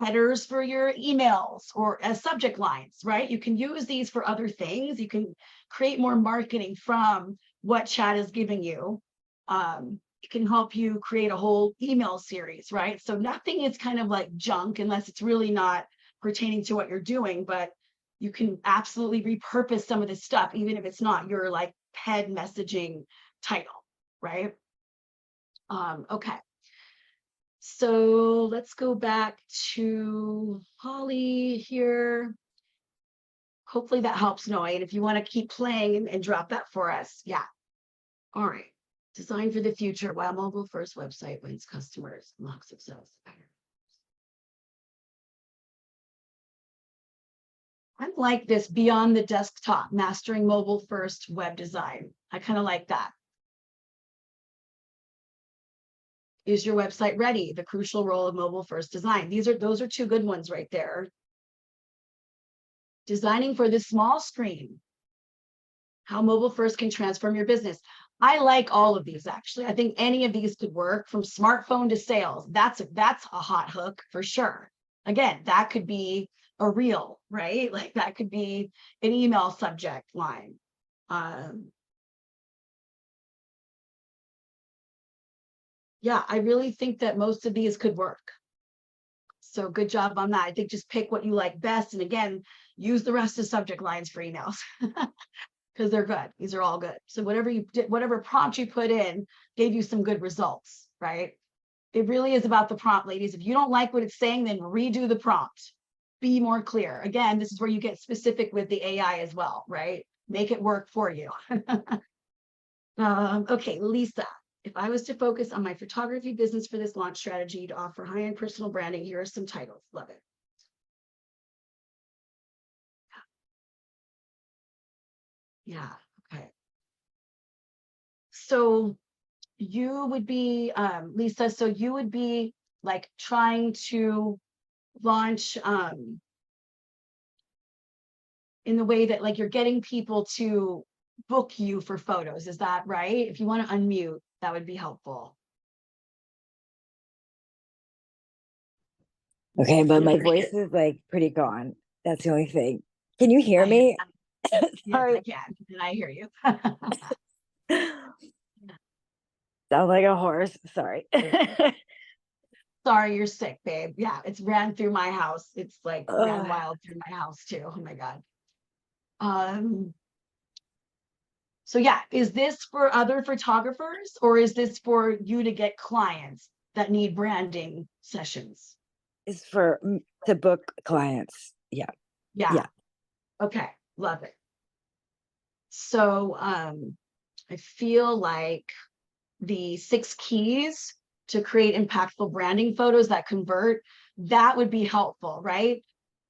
headers for your emails or as subject lines, right? You can use these for other things. You can create more marketing from what chat is giving you. It can help you create a whole email series, right? So nothing is kind of like junk unless it's really not pertaining to what you're doing, but you can absolutely repurpose some of this stuff, even if it's not your like head messaging title, right? Okay. So let's go back to Holly here. Hopefully that helps, Noe. And if you want to keep playing and drop that for us. Yeah. All right. Design for the future. Wow, mobile first website wins customers, unlock success. I like this beyond the desktop, mastering mobile first web design. I kind of like that. Is your website ready? The crucial role of mobile first design. Those are two good ones right there. Designing for the small screen. How mobile first can transform your business. I like all of these actually. I think any of these could work, from smartphone to sales. That's a hot hook for sure. Again, that could be a reel, right? Like that could be an email subject line. Yeah, I really think that most of these could work. So good job on that. I think just pick what you like best. And again, use the rest of subject lines for emails because they're good. These are all good. So whatever you did, whatever prompt you put in gave you some good results, right? It really is about the prompt, ladies. If you don't like what it's saying, then redo the prompt. Be more clear. Again, this is where you get specific with the AI as well, right? Make it work for you. Okay, Lisa. If I was to focus on my photography business for this launch strategy to offer high-end personal branding, here are some titles. Love it. Yeah, okay. So you would be, Lisa, so you would be like trying to launch in the way that like you're getting people to book you for photos. Is that right? If you want to unmute, that would be helpful.
Okay, but my voice is like pretty gone. That's the only thing. Can you hear me?
Yes, I
Sorry.
can. And I hear you.
Sound like a horse. Sorry.
Sorry, you're sick, babe. Yeah, it's ran through my house. It's like ran
Ugh.
wild through my house too. Oh my God. So yeah, is this for other photographers or is this for you to get clients that need branding sessions?
It's for to book clients. Yeah.
Yeah.
Yeah.
Okay, love it. So I feel like the 6 keys to create impactful branding photos that convert, that would be helpful, right?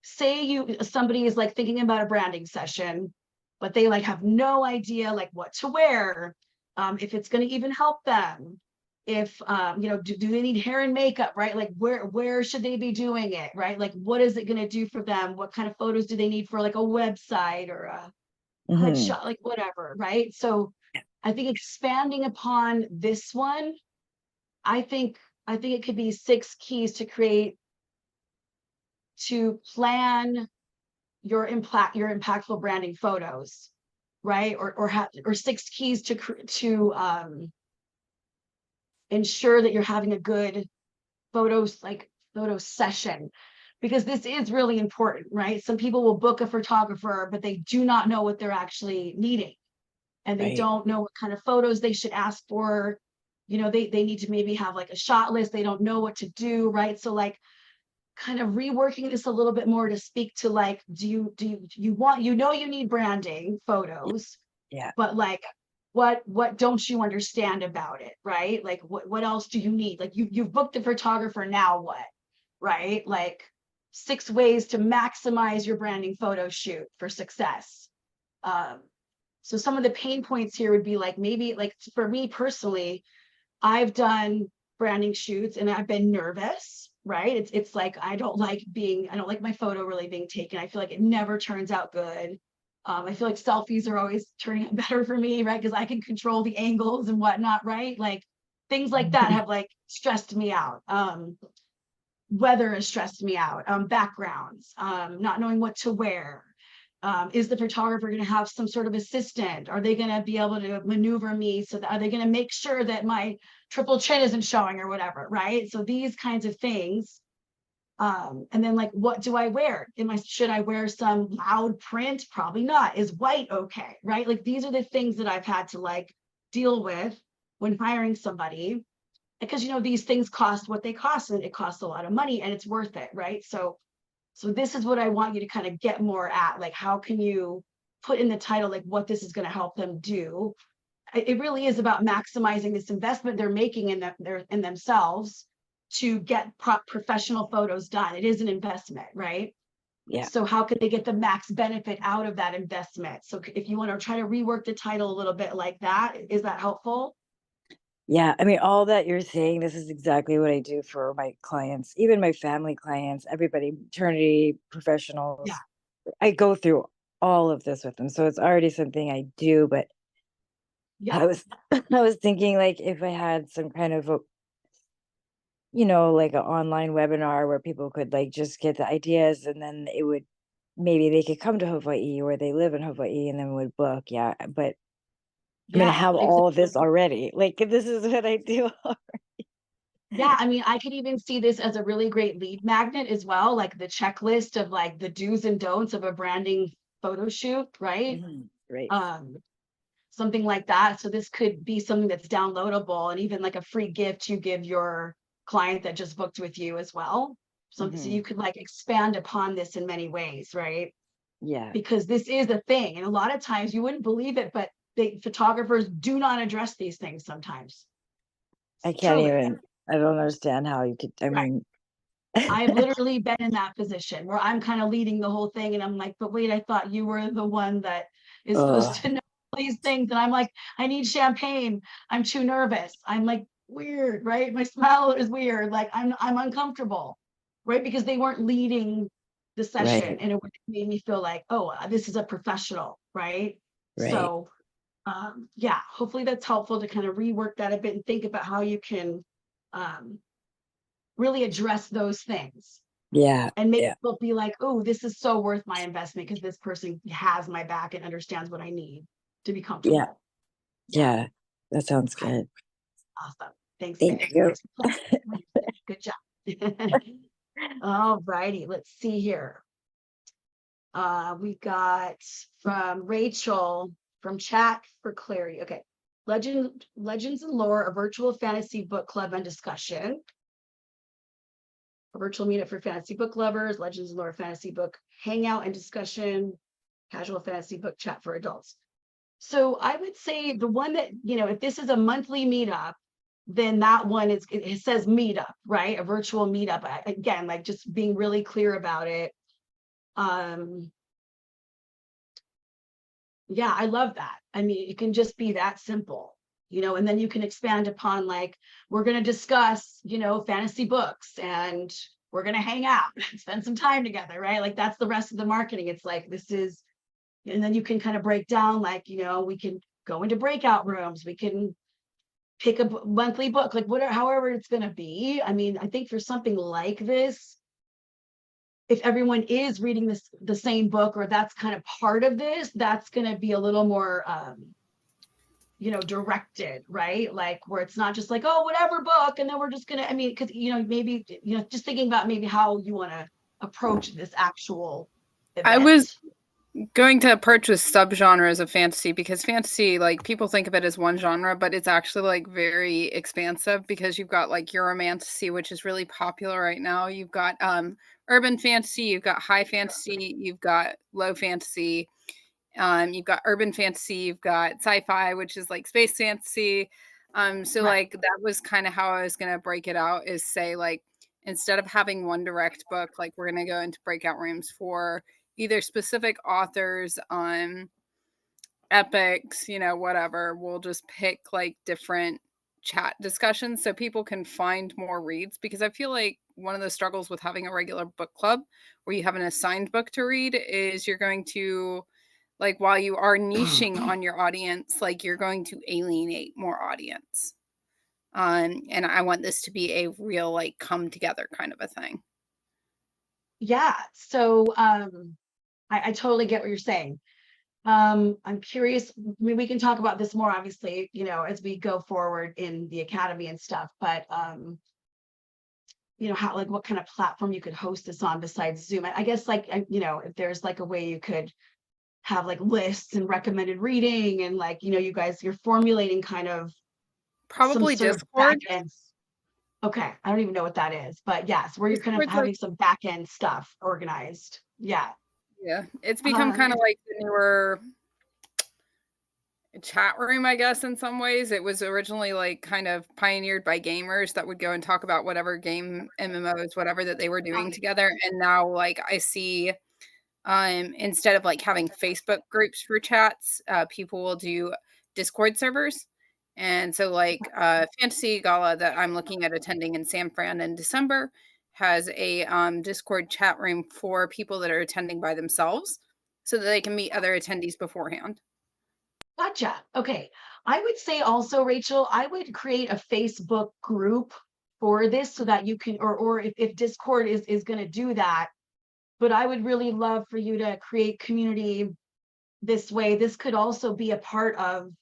Say somebody is like thinking about a branding session, but they like have no idea like what to wear, if it's going to even help them, if do they need hair and makeup, right? Like where should they be doing it, right? Like what is it going to do for them? What kind of photos do they need for like a website or a headshot, like whatever, right? So I think expanding upon this one, I think it could be 6 keys to plan your impactful branding photos, right? Or 6 keys to ensure that you're having a good photo session, because this is really important, right? Some people will book a photographer, but they do not know what they're actually needing. And they
Right.
don't know what kind of photos they should ask for. They need to maybe have like a shot list. They don't know what to do, right? So like kind of reworking this a little bit more to speak to like, do you want, you need branding photos,
Yeah.
but like what don't you understand about it, right? Like what else do you need? Like you've booked a photographer, now what, right? Like 6 ways to maximize your branding photo shoot for success. So some of the pain points here would be like, maybe like for me personally, I've done branding shoots and I've been nervous, right? It's like I don't like my photo really being taken. I feel like it never turns out good. I feel like selfies are always turning out better for me, right? Because I can control the angles and whatnot, right? Like things like that have like stressed me out. Weather has stressed me out. Backgrounds, not knowing what to wear. Is the photographer going to have some sort of assistant? Are they going to be able to maneuver me? Are they going to make sure that my triple chin isn't showing or whatever, right? So these kinds of things. And then like, what do I wear? Should I wear some loud print? Probably not. Is white okay, right? Like these are the things that I've had to like deal with when hiring somebody, because these things cost what they cost, and it costs a lot of money, and it's worth it, right? So this is what I want you to kind of get more at, like how can you put in the title like what this is going to help them do. It really is about maximizing this investment they're making in themselves to get professional photos done. It is an investment, right?
Yeah.
So how can they get the max benefit out of that investment? So if you want to try to rework the title a little bit like that, is that helpful?
Yeah, I mean, all that you're saying, this is exactly what I do for my clients, even my family clients, everybody, maternity professionals.
Yeah.
I go through all of this with them. So it's already something I do, but
Yeah.
I was I was thinking like if I had some kind of like an online webinar where people could like just get the ideas, and then it would, maybe they could come to Hawaii or they live in Hawaii and then would book. Yeah. But I mean, I have all of this already. Like this is what I do.
Yeah, I mean, I could even see this as a really great lead magnet as well, like the checklist of like the do's and don'ts of a branding photo shoot, right?
Right.
Something like that. So this could be something that's downloadable and even like a free gift you give your client that just booked with you as well. So you could like expand upon this in many ways, right?
Yeah.
Because this is a thing. And a lot of times you wouldn't believe it, but photographers do not address these things sometimes.
I can't
Truly.
even, I don't understand how you could, I
Right.
mean,
I've literally been in that position where I'm kind of leading the whole thing. And I'm like, but wait, I thought you were the one that is supposed to know these things. And I'm like, I need champagne. I'm too nervous. I'm like weird, right? My smile is weird. Like I'm uncomfortable, right? Because they weren't leading the session
Right.
and it made me feel like, oh, this is a professional, right?
Right.
So yeah, hopefully that's helpful to kind of rework that a bit and think about how you can really address those things.
Yeah.
And make
Yeah.
people be like, oh, this is so worth my investment because this person has my back and understands what I need to be comfortable.
Yeah. Yeah. That sounds
Okay.
good.
Awesome. Thanks.
Thank you.
Good job. All righty, let's see here. We got from Rachel from chat for clarity. Okay. Legends and Lore, a virtual fantasy book club and discussion. A virtual meetup for fantasy book lovers, Legends and Lore fantasy book hangout and discussion, casual fantasy book chat for adults. So I would say the one that, if this is a monthly meetup, then that one it says meetup, right? A virtual meetup. Again, like just being really clear about it. Yeah, I love that. I mean, it can just be that simple, and then you can expand upon like, we're going to discuss, fantasy books and we're going to hang out and spend some time together, right? Like that's the rest of the marketing. It's like, and then you can kind of break down, like, we can go into breakout rooms. We can pick a monthly book, like whatever, however it's going to be. I mean, I think for something like this, if everyone is reading the same book, or that's kind of part of this, that's going to be a little more, directed, right? Like where it's not just like, oh, whatever book. And then we're just going to, I mean, because, maybe, just thinking about maybe how you want to approach this actual event.
I was going to approach with subgenres of fantasy, because fantasy, like people think of it as one genre, but it's actually like very expansive, because you've got like Euromantasy, which is really popular right now. You've got urban fantasy, you've got high fantasy, you've got low fantasy, you've got urban fantasy, you've got sci-fi, which is like space fantasy. So
Right.
like that was kind of how I was gonna break it out, is say like, instead of having one direct book, like we're gonna go into breakout rooms for either specific authors on epics, whatever. We'll just pick like different chat discussions so people can find more reads, because I feel like one of the struggles with having a regular book club where you have an assigned book to read is you're going to, like, while you are niching on your audience, like you're going to alienate more audience. And I want this to be a real like come together kind of a thing.
Yeah. So I totally get what you're saying. I'm curious, maybe we can talk about this more, obviously, as we go forward in the academy and stuff, but how, like, what kind of platform you could host this on besides Zoom. I guess, like, if there's like a way you could have like lists and recommended reading, and like, you're formulating kind of
Probably
some sort of
Discord.
back end. Okay, I don't even know what that is, but yes, where you're kind of
Discord's
having
like,
some back end stuff organized. Yeah.
yeah, it's become kind of like the newer chat room, I guess, in some ways. It was originally like kind of pioneered by gamers that would go and talk about whatever game, MMOs, whatever that they were doing together. And now like I see, instead of like having Facebook groups for chats, people will do Discord servers. And so like Fantasy Gala that I'm looking at attending in San Fran in December has a Discord chat room for people that are attending by themselves, so that they can meet other attendees beforehand.
Gotcha. Okay. I would say also, Rachel, I would create a Facebook group for this so that you can, or if Discord is going to do that, but I would really love for you to create community this way. This could also be a part of,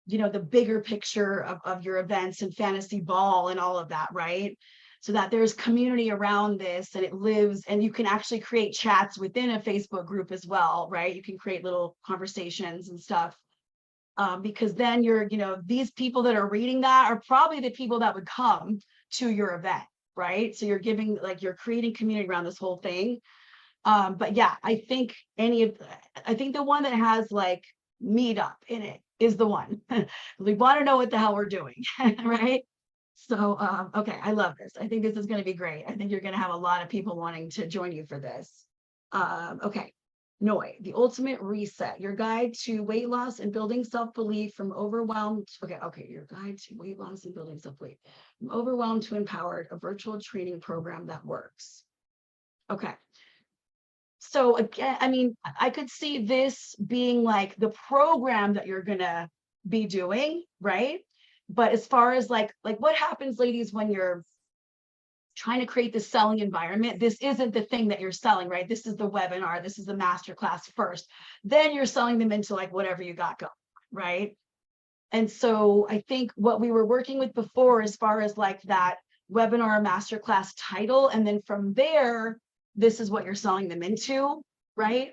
the bigger picture of your events and fantasy ball and all of that, right? So that there's community around this and it lives, and you can actually create chats within a Facebook group as well, right? You can create little conversations and stuff. Because then these people that are reading that are probably the people that would come to your event, right? So you're creating community around this whole thing. But yeah, I think the one that has like meetup in it is the one. We want to know what the hell we're doing, right? So, okay, I love this. I think this is going to be great. I think you're going to have a lot of people wanting to join you for this. Okay. Noi, the ultimate reset, your guide to weight loss and building self-belief from overwhelmed. Okay, your guide to weight loss and building self-belief from overwhelmed to empowered, a virtual training program that works. Okay. So again, I mean, I could see this being like the program that you're gonna be doing, right? But as far as like what happens, ladies, when you're trying to create this selling environment, this isn't the thing that you're selling, right? This is the webinar, this is the masterclass first. Then you're selling them into like whatever you got going, right? And so I think what we were working with before, as far as like that webinar masterclass title. And then from there, this is what you're selling them into, right?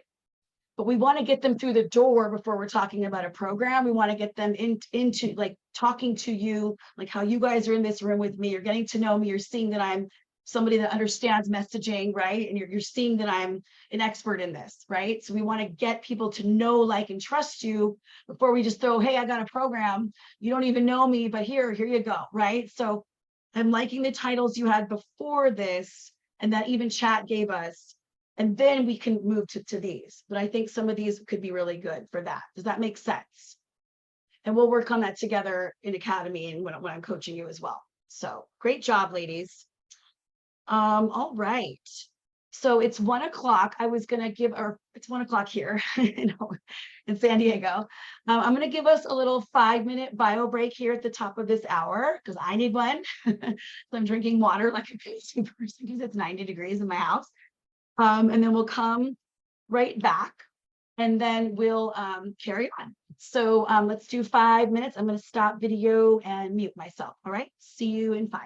But we want to get them through the door before we're talking about a program. We want to get them into like talking to you, like how you guys are in this room with me. You're getting to know me. You're seeing that I'm somebody that understands messaging, right? And you're seeing that I'm an expert in this, right? So we want to get people to know, like, and trust you before we just throw, hey, I got a program. You don't even know me, but here you go, right? So I'm liking the titles you had before this, and that even chat gave us. And then we can move to these. But I think some of these could be really good for that. Does that make sense? And we'll work on that together in Academy and when I'm coaching you as well. So great job, ladies. All right. So it's 1 o'clock. I was going to give, or it's 1 o'clock here in San Diego. I'm going to give us a little 5-minute bio break here at the top of this hour because I need one. So I'm drinking water like a crazy person because it's 90 degrees in my house. And then we'll come right back and then we'll carry on. So let's do 5 minutes. I'm going to stop video and mute myself. All right. See you in 5.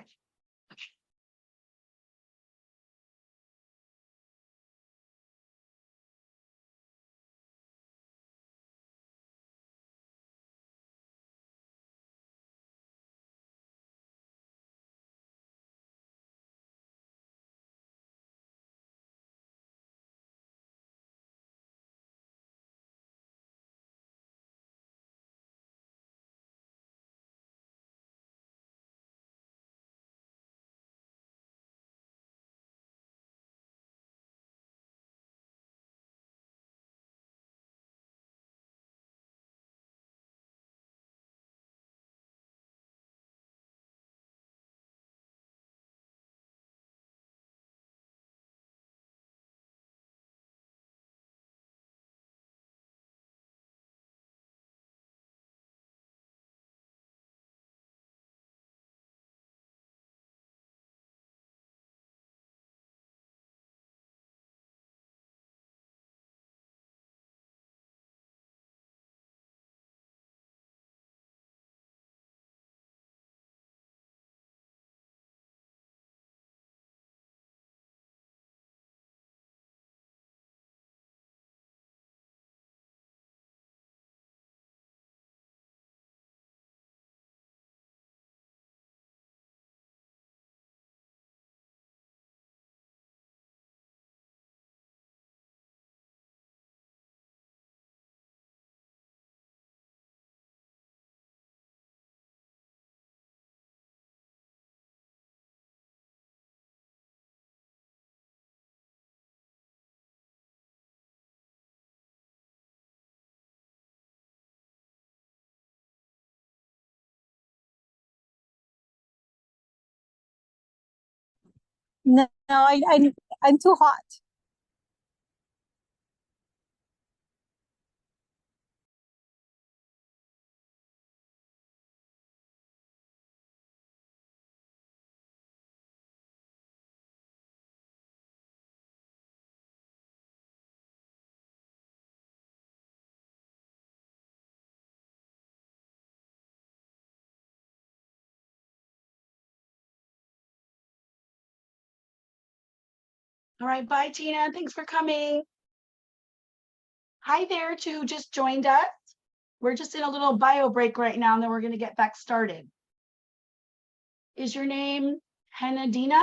No, I'm too hot.
All right. Bye, Tina. Thanks for coming. Hi there to who just joined us. We're just in a little bio break right now, and then we're going to get back started. Is your name Henadina?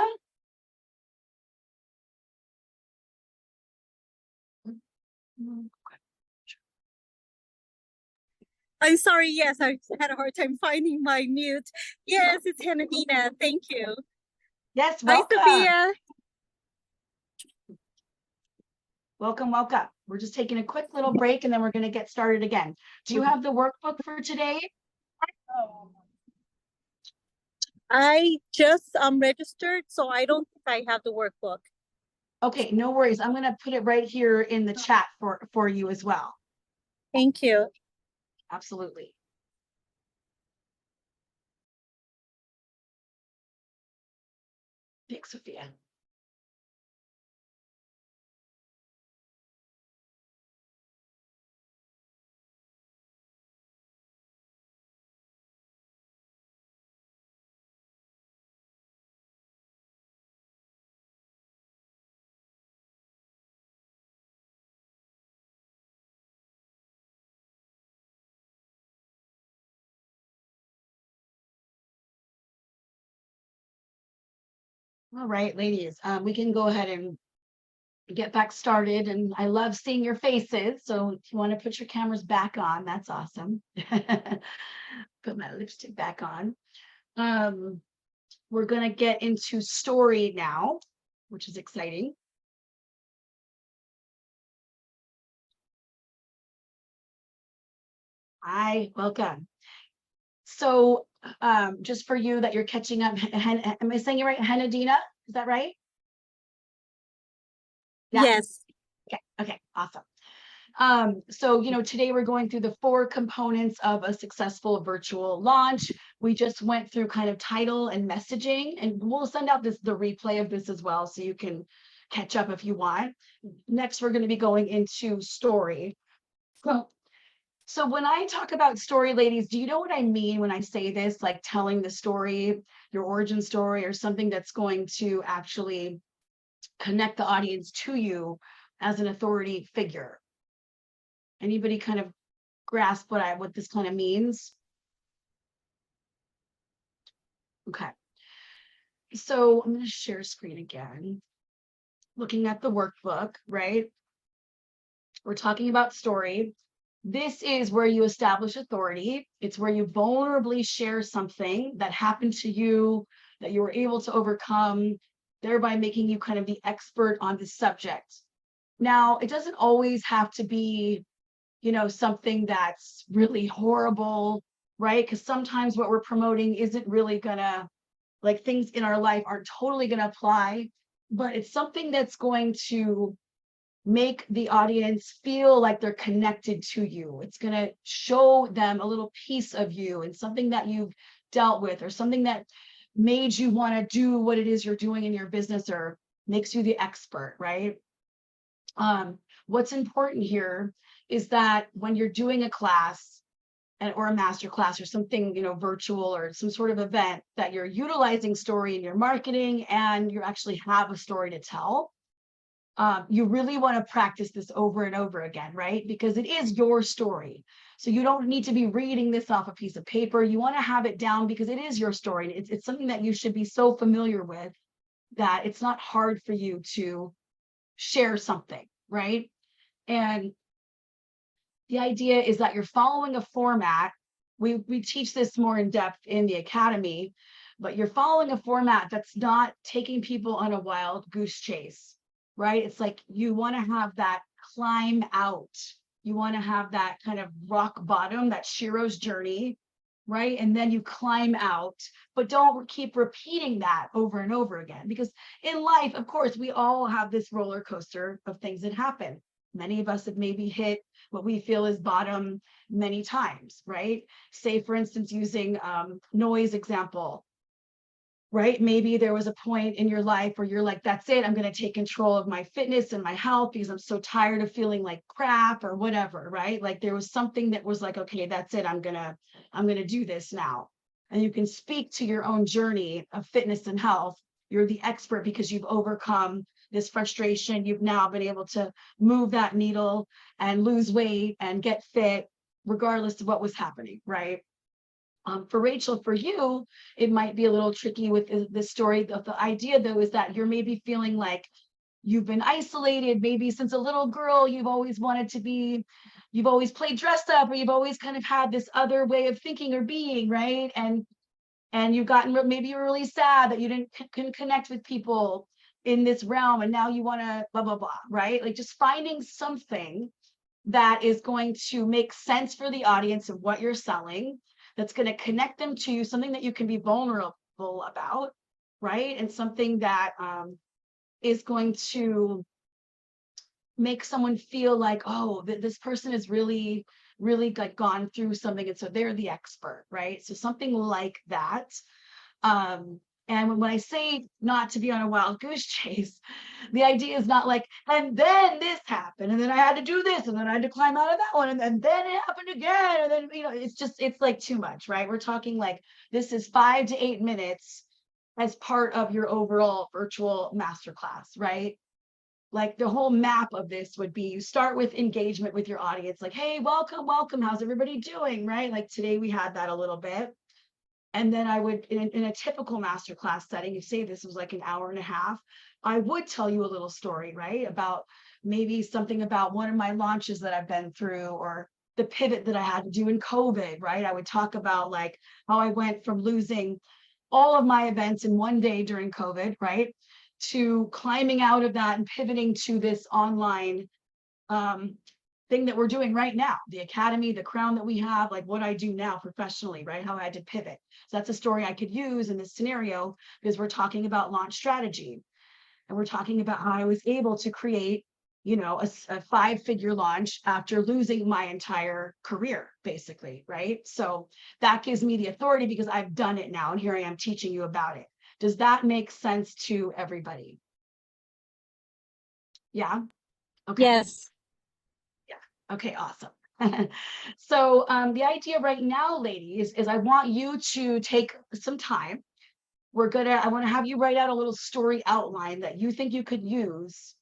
I'm sorry. Yes, I had a hard time finding my mute. Yes, it's Hannadina. Thank you.
Yes,
Hi,
welcome.
Sophia.
Welcome. We're just taking a quick little break, and then we're going to get started again. Do you have the workbook for today?
I just registered, so I don't think I have the workbook.
Okay, no worries. I'm going to put it right here in the chat for you as well.
Thank you.
Absolutely. Thanks, Sophia. All right, ladies, we can go ahead and get back started. And I love seeing your faces. So if you want to put your cameras back on, that's awesome. Put my lipstick back on. We're going to get into story now, which is exciting. Hi, welcome. So just for you that you're catching up, am I saying it right? Hanadina, is that right? Yeah.
Yes.
Okay, awesome. So, today we're going through the 4 components of a successful virtual launch. We just went through kind of title and messaging, and we'll send out the replay of this as well, so you can catch up if you want. Next, we're going to be going into story. So when I talk about story, ladies, do you know what I mean when I say this, like telling the story, your origin story, or something that's going to actually connect the audience to you as an authority figure? Anybody kind of grasp what this kind of means? Okay. So I'm going to share screen again. Looking at the workbook, right? We're talking about story. This is where you establish authority. It's where you vulnerably share something that happened to you that you were able to overcome, thereby making you kind of the expert on the subject. Now, it doesn't always have to be, something that's really horrible, right? Because sometimes what we're promoting isn't really gonna, like, things in our life aren't totally gonna apply, but it's something that's going to make the audience feel like they're connected to you. It's going to show them a little piece of you and something that you've dealt with, or something that made you want to do what it is you're doing in your business, or makes you the expert, right? What's important here is that when you're doing a class or a master class or something, virtual or some sort of event, that you're utilizing story in your marketing and you actually have a story to tell. You really want to practice this over and over again, right? Because it is your story. So you don't need to be reading this off a piece of paper. You want to have it down because it is your story. It's something that you should be so familiar with that it's not hard for you to share something, right? And the idea is that you're following a format. We teach this more in depth in the academy, but you're following a format that's not taking people on a wild goose chase, right? It's like you want to have that climb out. You want to have that kind of rock bottom, that Shiro's journey, right? And then you climb out, but don't keep repeating that over and over again. Because in life, of course, we all have this roller coaster of things that happen. Many of us have maybe hit what we feel is bottom many times, right? Say, for instance, using noise example, right? Maybe there was a point in your life where you're like, that's it, I'm going to take control of my fitness and my health because I'm so tired of feeling like crap or whatever, right? Like there was something that was like, okay, that's it, I'm going to do this now. And you can speak to your own journey of fitness and health. You're the expert because you've overcome this frustration. You've now been able to move that needle and lose weight and get fit regardless of what was happening, right? For Rachel, for you, it might be a little tricky with this story. The idea, though, is that you're maybe feeling like you've been isolated. Maybe since a little girl, you've always played dress up, or you've always kind of had this other way of thinking or being, right? And you've gotten, maybe you're really sad that you didn't connect with people in this realm, and now you want to blah, blah, blah, right? Like just finding something that is going to make sense for the audience of what you're selling, that's going to connect them to you, something that you can be vulnerable about, right? And something that is going to make someone feel like, oh, this person is really, really like gone through something, and so they're the expert, right? So something like that. And when I say not to be on a wild goose chase, the idea is not like, and then this happened, and then I had to do this, and then I had to climb out of that one, and then it happened again, and then, it's like too much, right? We're talking like, this is 5 to 8 minutes as part of your overall virtual masterclass, right? Like the whole map of this would be, you start with engagement with your audience, like, hey, welcome, how's everybody doing, right? Like today we had that a little bit. And then I would, in a typical masterclass setting, if say this was like an hour and a half, I would tell you a little story, right? About maybe something about one of my launches that I've been through, or the pivot that I had to do in COVID, right? I would talk about like how I went from losing all of my events in one day during COVID, right? To climbing out of that and pivoting to this online thing that we're doing right now, the academy, the crown that we have, like what I do now professionally, right? How I had to pivot. So that's a story I could use in this scenario, because we're talking about launch strategy. And we're talking about how I was able to create, you know, a 5-figure launch after losing my entire career, basically, right? So that gives me the authority because I've done it now, and here I am teaching you about it. Does that make sense to everybody? Yeah. Okay.
Yes.
Okay, awesome. So the idea right now, ladies, is I want you to take some time. I want to have you write out a little story outline that you think you could use.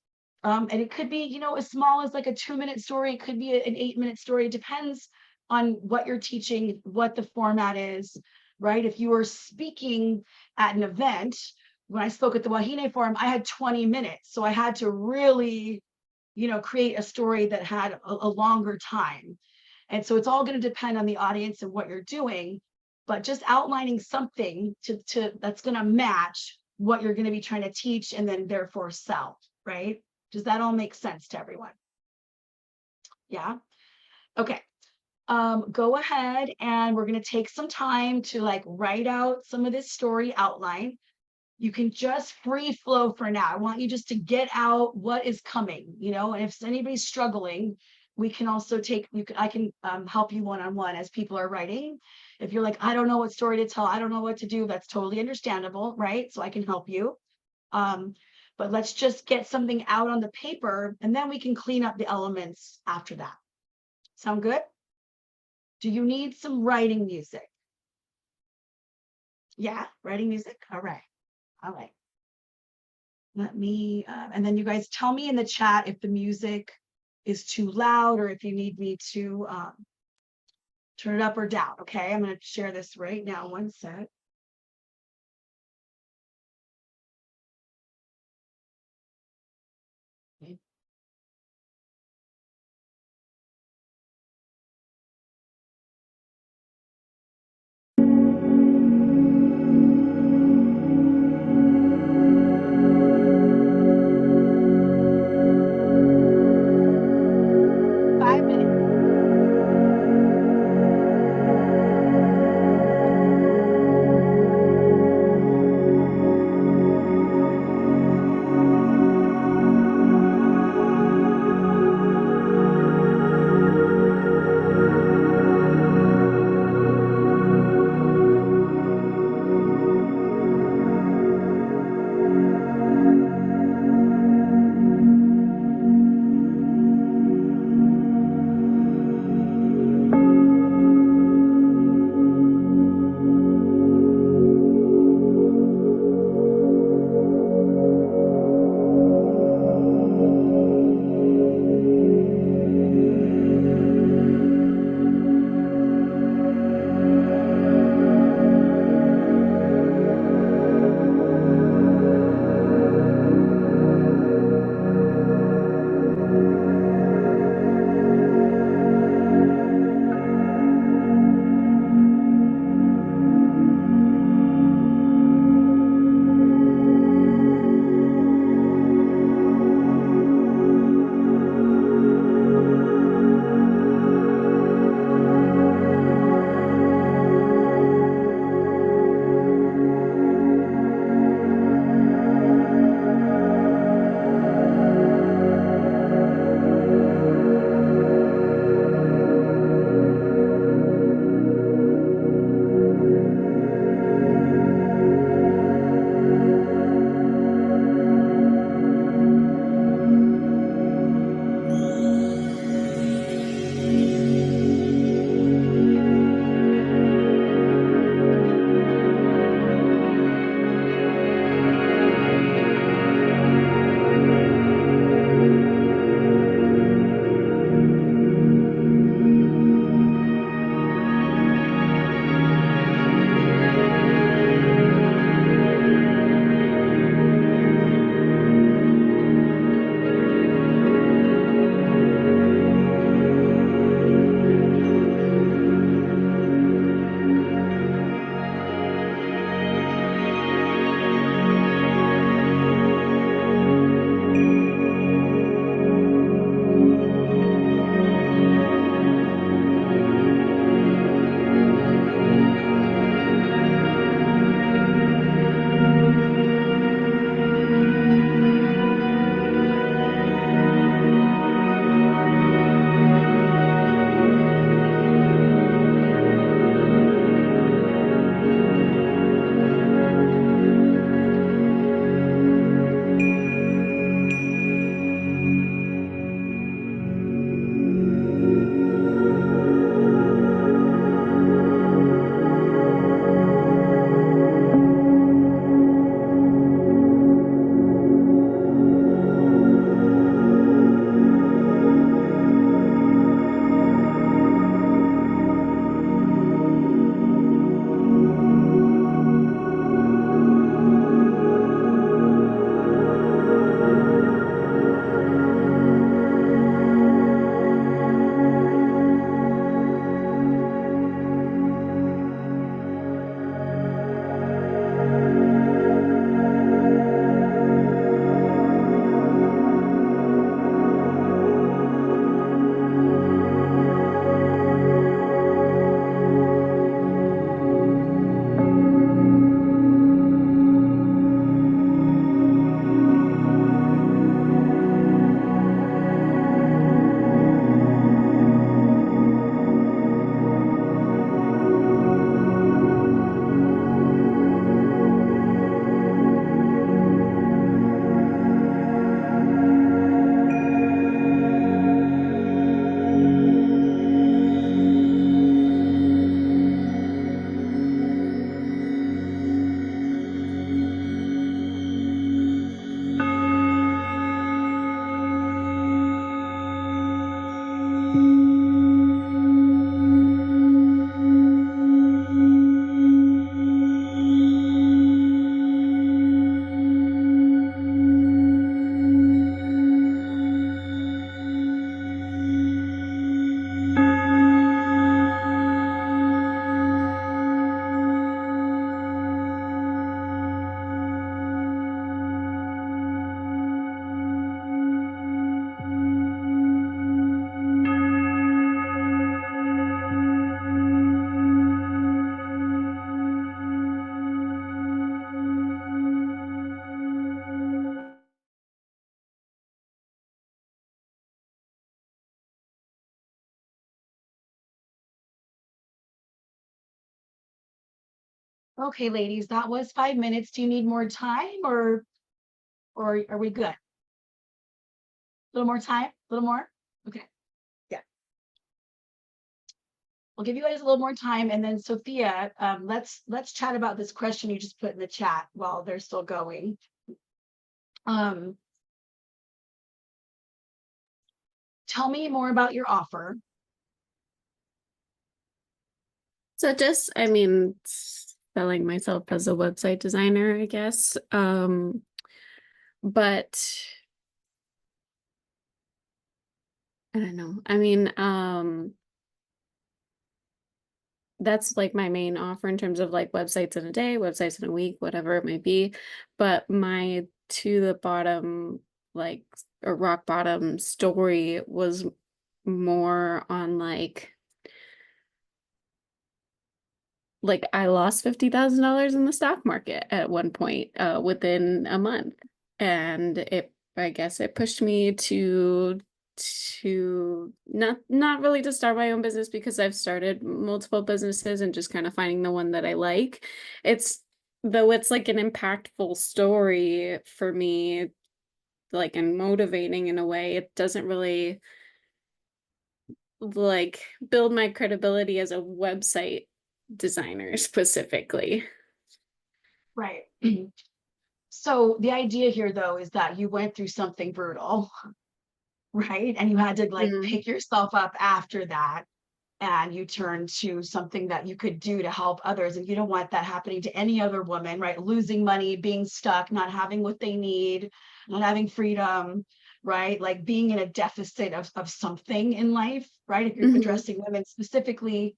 And it could be, you know, as small as like a 2-minute story. It could be an 8-minute story. It depends on what you're teaching, what the format is, right? If you were speaking at an event, when I spoke at the Wahine Forum, I had 20 minutes. So I had to really, you know, create a story that had a longer time. And so it's all going to depend on the audience and what you're doing, but just outlining something to that's going to match what you're going to be trying to teach and then therefore sell, right? Does that all make sense to everyone? Yeah. Okay. Go ahead, and we're going to take some time to like write out some of this story outline. You can just free flow for now. I want you just to get out what is coming, you know, and if anybody's struggling, we can also I can help you one-on-one as people are writing. If you're like, I don't know what story to tell, I don't know what to do, that's totally understandable, right? So I can help you. But let's just get something out on the paper, and then we can clean up the elements after that. Sound good? Do you need some writing music? Yeah, writing music. All right. All right. Let me, and then you guys tell me in the chat if the music is too loud or if you need me to turn it up or down. Okay, I'm going to share this right now. One sec. Okay. Okay, ladies, that was 5 minutes. Do you need more time or are we good? A little more time? A little more? Okay. Yeah. We'll give you guys a little more time, and then Sophia, let's chat about this question you just put in the chat while they're still going. Tell me more about your offer.
So just, I mean, selling myself as a website designer, I guess. But I don't know. I mean, that's like my main offer in terms of like websites in a day, websites in a week, whatever it may be. But my to the bottom, like a rock bottom story was more on like I lost $50,000 in the stock market at one point within a month. And I guess it pushed me to not really to start my own business, because I've started multiple businesses and just kind of finding the one that I like. It's like an impactful story for me, like, and motivating in a way, it doesn't really like build my credibility as a website designer specifically.
Right. So the idea here, though, is that you went through something brutal, right? And you had to like pick yourself up after that, and you turned to something that you could do to help others. And you don't want that happening to any other woman, right? Losing money, being stuck, not having what they need, not having freedom, right? Like being in a deficit of something in life, right? If you're addressing women specifically,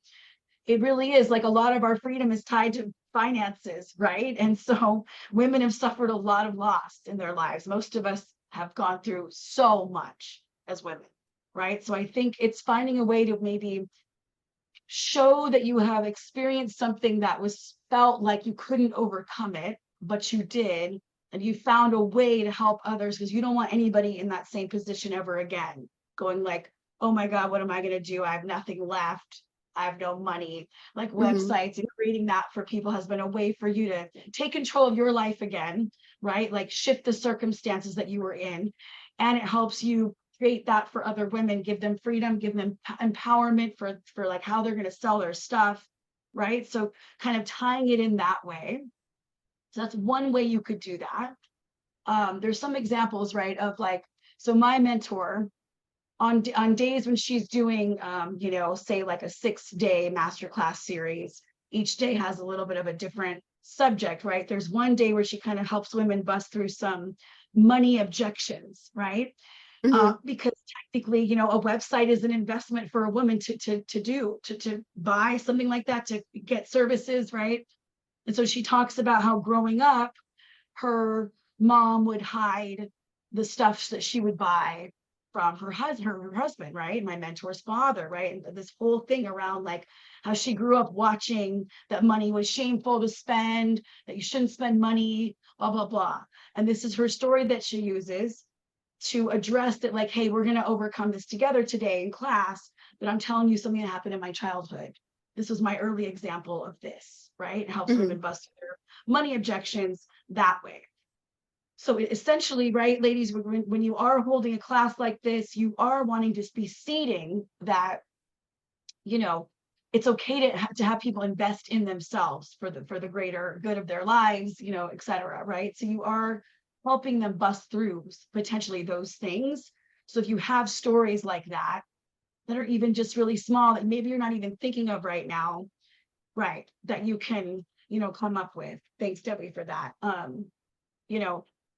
it really is like a lot of our freedom is tied to finances, right? And so women have suffered a lot of loss in their lives. Most of us have gone through so much as women, right? So I think it's finding a way to maybe show that you have experienced something that was felt like you couldn't overcome it, but you did, and you found a way to help others, because you don't want anybody in that same position ever again, going like, oh my God, what am I going to do? I have nothing left. I have no money. Like websites and creating that for people has been a way for you to take control of your life again, right? Like shift the circumstances that you were in. And it helps you create that for other women, give them freedom, give them empowerment for like how they're going to sell their stuff, right? So kind of tying it in that way. So that's one way you could do that. There's some examples, right, of like, so my mentor, on days when she's doing, say like a 6-day masterclass series, each day has a little bit of a different subject, right? There's one day where she kind of helps women bust through some money objections, right? Because technically, a website is an investment for a woman to buy something like that, to get services, right? And so she talks about how growing up, her mom would hide the stuff that she would buy from her husband, right? My mentor's father, right? And this whole thing around like how she grew up watching that money was shameful to spend, that you shouldn't spend money, blah, blah, blah. And this is her story that she uses to address that, like, hey, we're going to overcome this together today in class, but I'm telling you something that happened in my childhood. This was my early example of this, right? It helps women bust their money objections that way. So essentially, right, ladies, when you are holding a class like this, you are wanting to be seeding that, it's okay to have people invest in themselves for the greater good of their lives, et cetera, right? So you are helping them bust through potentially those things. So if you have stories like that are even just really small, that maybe you're not even thinking of right now, right, that you can, come up with. Thanks, Debbie, for that.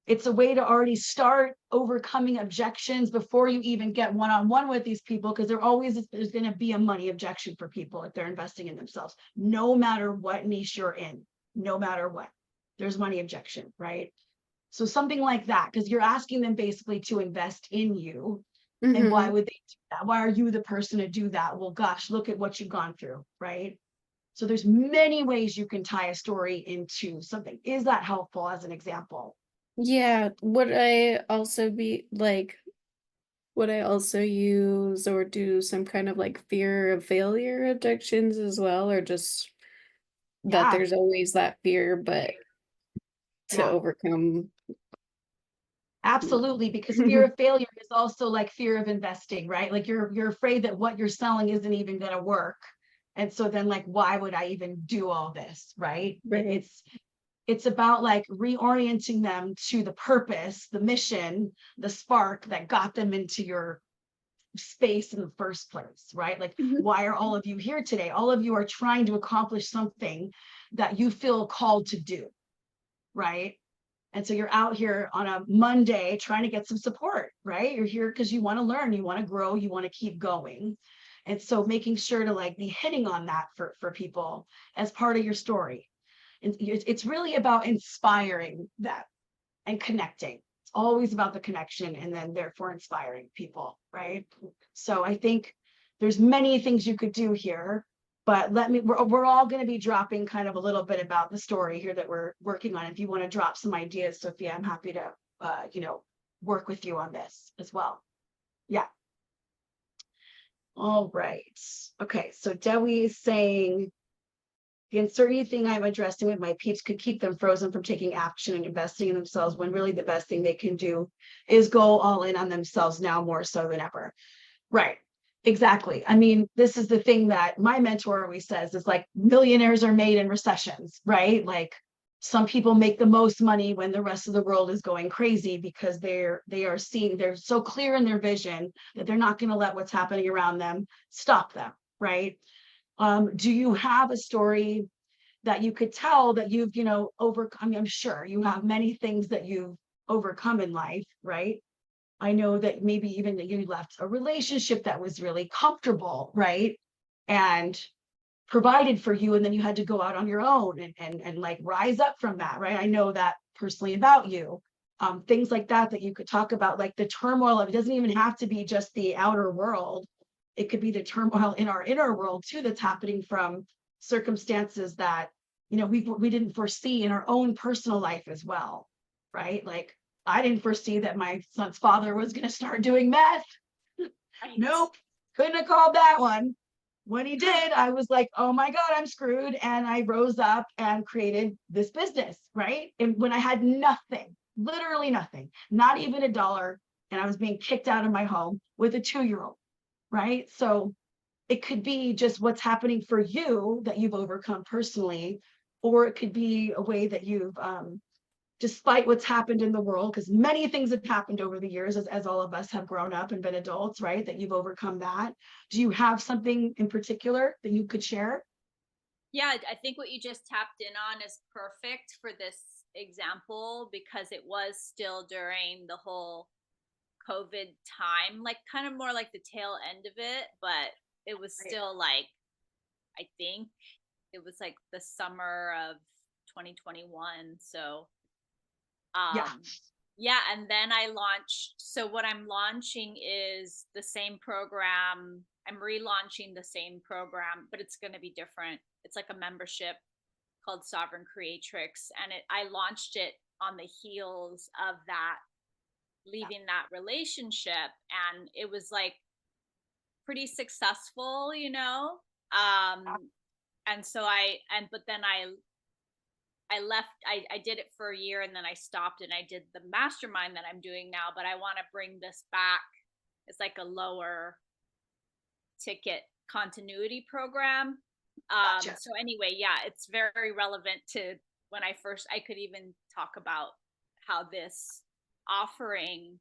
It's a way to already start overcoming objections before you even get one-on-one with these people, because there's going to be a money objection for people if they're investing in themselves, no matter what niche you're in, no matter what, there's money objection, right? So something like that, because you're asking them basically to invest in you. And why would they do that? Why are you the person to do that? Well, gosh, look at what you've gone through, right? So there's many ways you can tie a story into something. Is that helpful as an example?
Yeah, would I also use or do some kind of like fear of failure objections as well, or just that
Yeah.
there's always that fear, but to
Yeah.
overcome.
Absolutely, because fear of failure is also like fear of investing, right? Like you're afraid that what you're selling isn't even going to work. And so then like, why would I even do all this, right?
Right.
It's about like reorienting them to the purpose, the mission, the spark that got them into your space in the first place, right? Like, why are all of you here today? All of you are trying to accomplish something that you feel called to do, right? And so you're out here on a Monday trying to get some support, right? You're here because you want to learn, you want to grow, you want to keep going. And so making sure to like be hitting on that for people as part of your story. And it's really about inspiring that and connecting. It's always about the connection and then therefore inspiring people, right? So I think there's many things you could do here, but we're all going to be dropping kind of a little bit about the story here that we're working on. If you want to drop some ideas, Sophia, I'm happy to, work with you on this as well. Yeah. All right. Okay. So Dewi is saying, the uncertainty thing I'm addressing with my peeps could keep them frozen from taking action and investing in themselves when really the best thing they can do is go all in on themselves now more so than ever. Right. Exactly. I mean, this is the thing that my mentor always says is like millionaires are made in recessions, right? Like some people make the most money when the rest of the world is going crazy because they're so clear in their vision that they're not going to let what's happening around them stop them, right? Do you have a story that you could tell that you've, overcome? I'm sure you have many things that you've overcome in life, right? I know that maybe even that you left a relationship that was really comfortable, right? And provided for you, and then you had to go out on your own and like rise up from that, right? I know that personally about you. Things like that you could talk about, like the turmoil of, it doesn't even have to be just the outer world. It could be the turmoil in our inner world too, that's happening from circumstances that, we didn't foresee in our own personal life as well, right? Like I didn't foresee that my son's father was going to start doing meth.
Right.
Nope, couldn't have called that one. When he did, I was like, oh my God, I'm screwed. And I rose up and created this business, right? And when I had nothing, literally nothing, not even $1, and I was being kicked out of my home with a 2-year-old, right? So it could be just what's happening for you that you've overcome personally, or it could be a way that you've, despite what's happened in the world, because many things have happened over the years as all of us have grown up and been adults, right? That you've overcome that. Do you have something in particular that you could share?
Yeah, I think what you just tapped in on is perfect for this example because it was still during the whole COVID time, like kind of more like the tail end of it, but it was
Right.
still like, I think it was like the summer of 2021. So,
Yeah.
yeah. And then I launched. So, what I'm launching is the same program. I'm relaunching the same program, but it's going to be different. It's like a membership called Sovereign Creatrix. And I launched it on the heels of that, leaving that relationship. And it was like pretty successful, and so but then I left. I did it for a year and then I stopped and I did the mastermind that I'm doing now, but I want to bring this back. It's like a lower ticket continuity program.
Gotcha.
So anyway, yeah, it's very relevant to when I could even talk about how this offering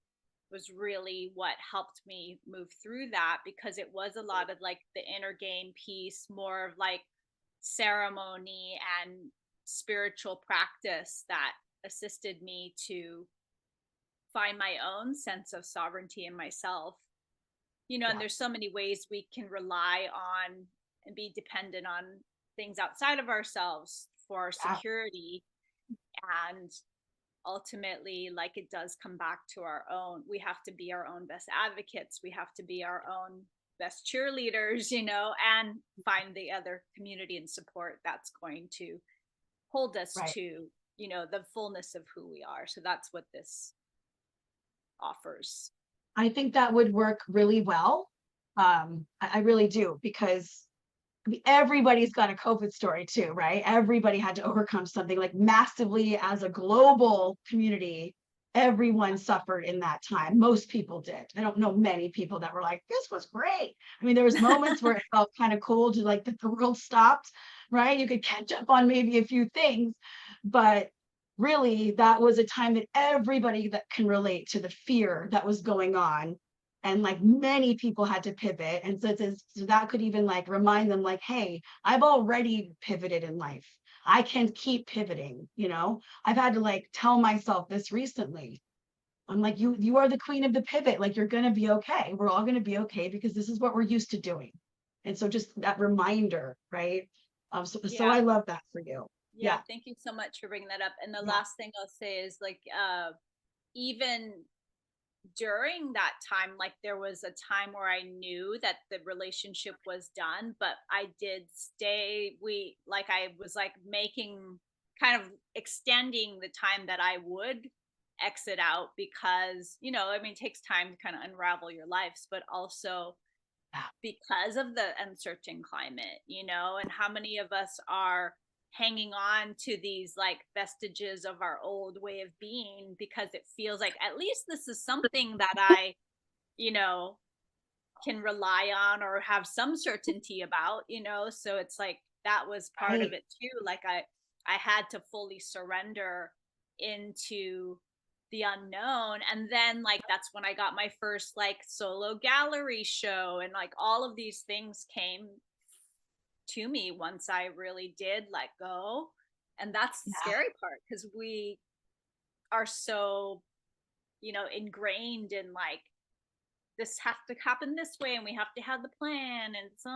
was really what helped me move through that, because it was a lot of like the inner game piece, more of like ceremony and spiritual practice that assisted me to find my own sense of sovereignty in myself. And there's so many ways we can rely on and be dependent on things outside of ourselves for our security. And ultimately, like, it does come back to our own. We have to be our own best advocates. We have to be our own best cheerleaders, and find the other community and support that's going to hold us to, the fullness of who we are. So that's what this offers.
I think that would work really well. I really do, because I mean, everybody's got a COVID story too, right? Everybody had to overcome something like massively as a global community. Everyone suffered in that time. Most people did. I don't know many people that were like, this was great. I mean, there was moments where it felt kind of cool to like that the world stopped, right? You could catch up on maybe a few things, but really that was a time that everybody that can relate to the fear that was going on, and like many people had to pivot, and so that could even like remind them like, hey, I've already pivoted in life, I can keep pivoting, you know. I've had to like tell myself this recently. I'm like, you are the queen of the pivot, like you're gonna be okay, we're all gonna be okay, because this is what we're used to doing. And so just that reminder, right? So I
Yeah.
love that for you.
Yeah. Thank you so much for bringing that up. And the last thing I'll say is like, even during that time, like there was a time where I knew that the relationship was done, but I did stay. I was like making, kind of extending the time that I would exit out, because, I mean, it takes time to kind of unravel your lives, but also because of the uncertain climate, and how many of us are hanging on to these like vestiges of our old way of being, because it feels like at least this is something that I, you know, can rely on or have some certainty about, so it's like that was part of
Right.
it too. Like I had to fully surrender into the unknown. And then like that's when I got my first like solo gallery show, and like all of these things came to me once I really did let go. And that's the
Yeah.
scary part, because we are so, ingrained in like, this has to happen this way and we have to have the plan, and so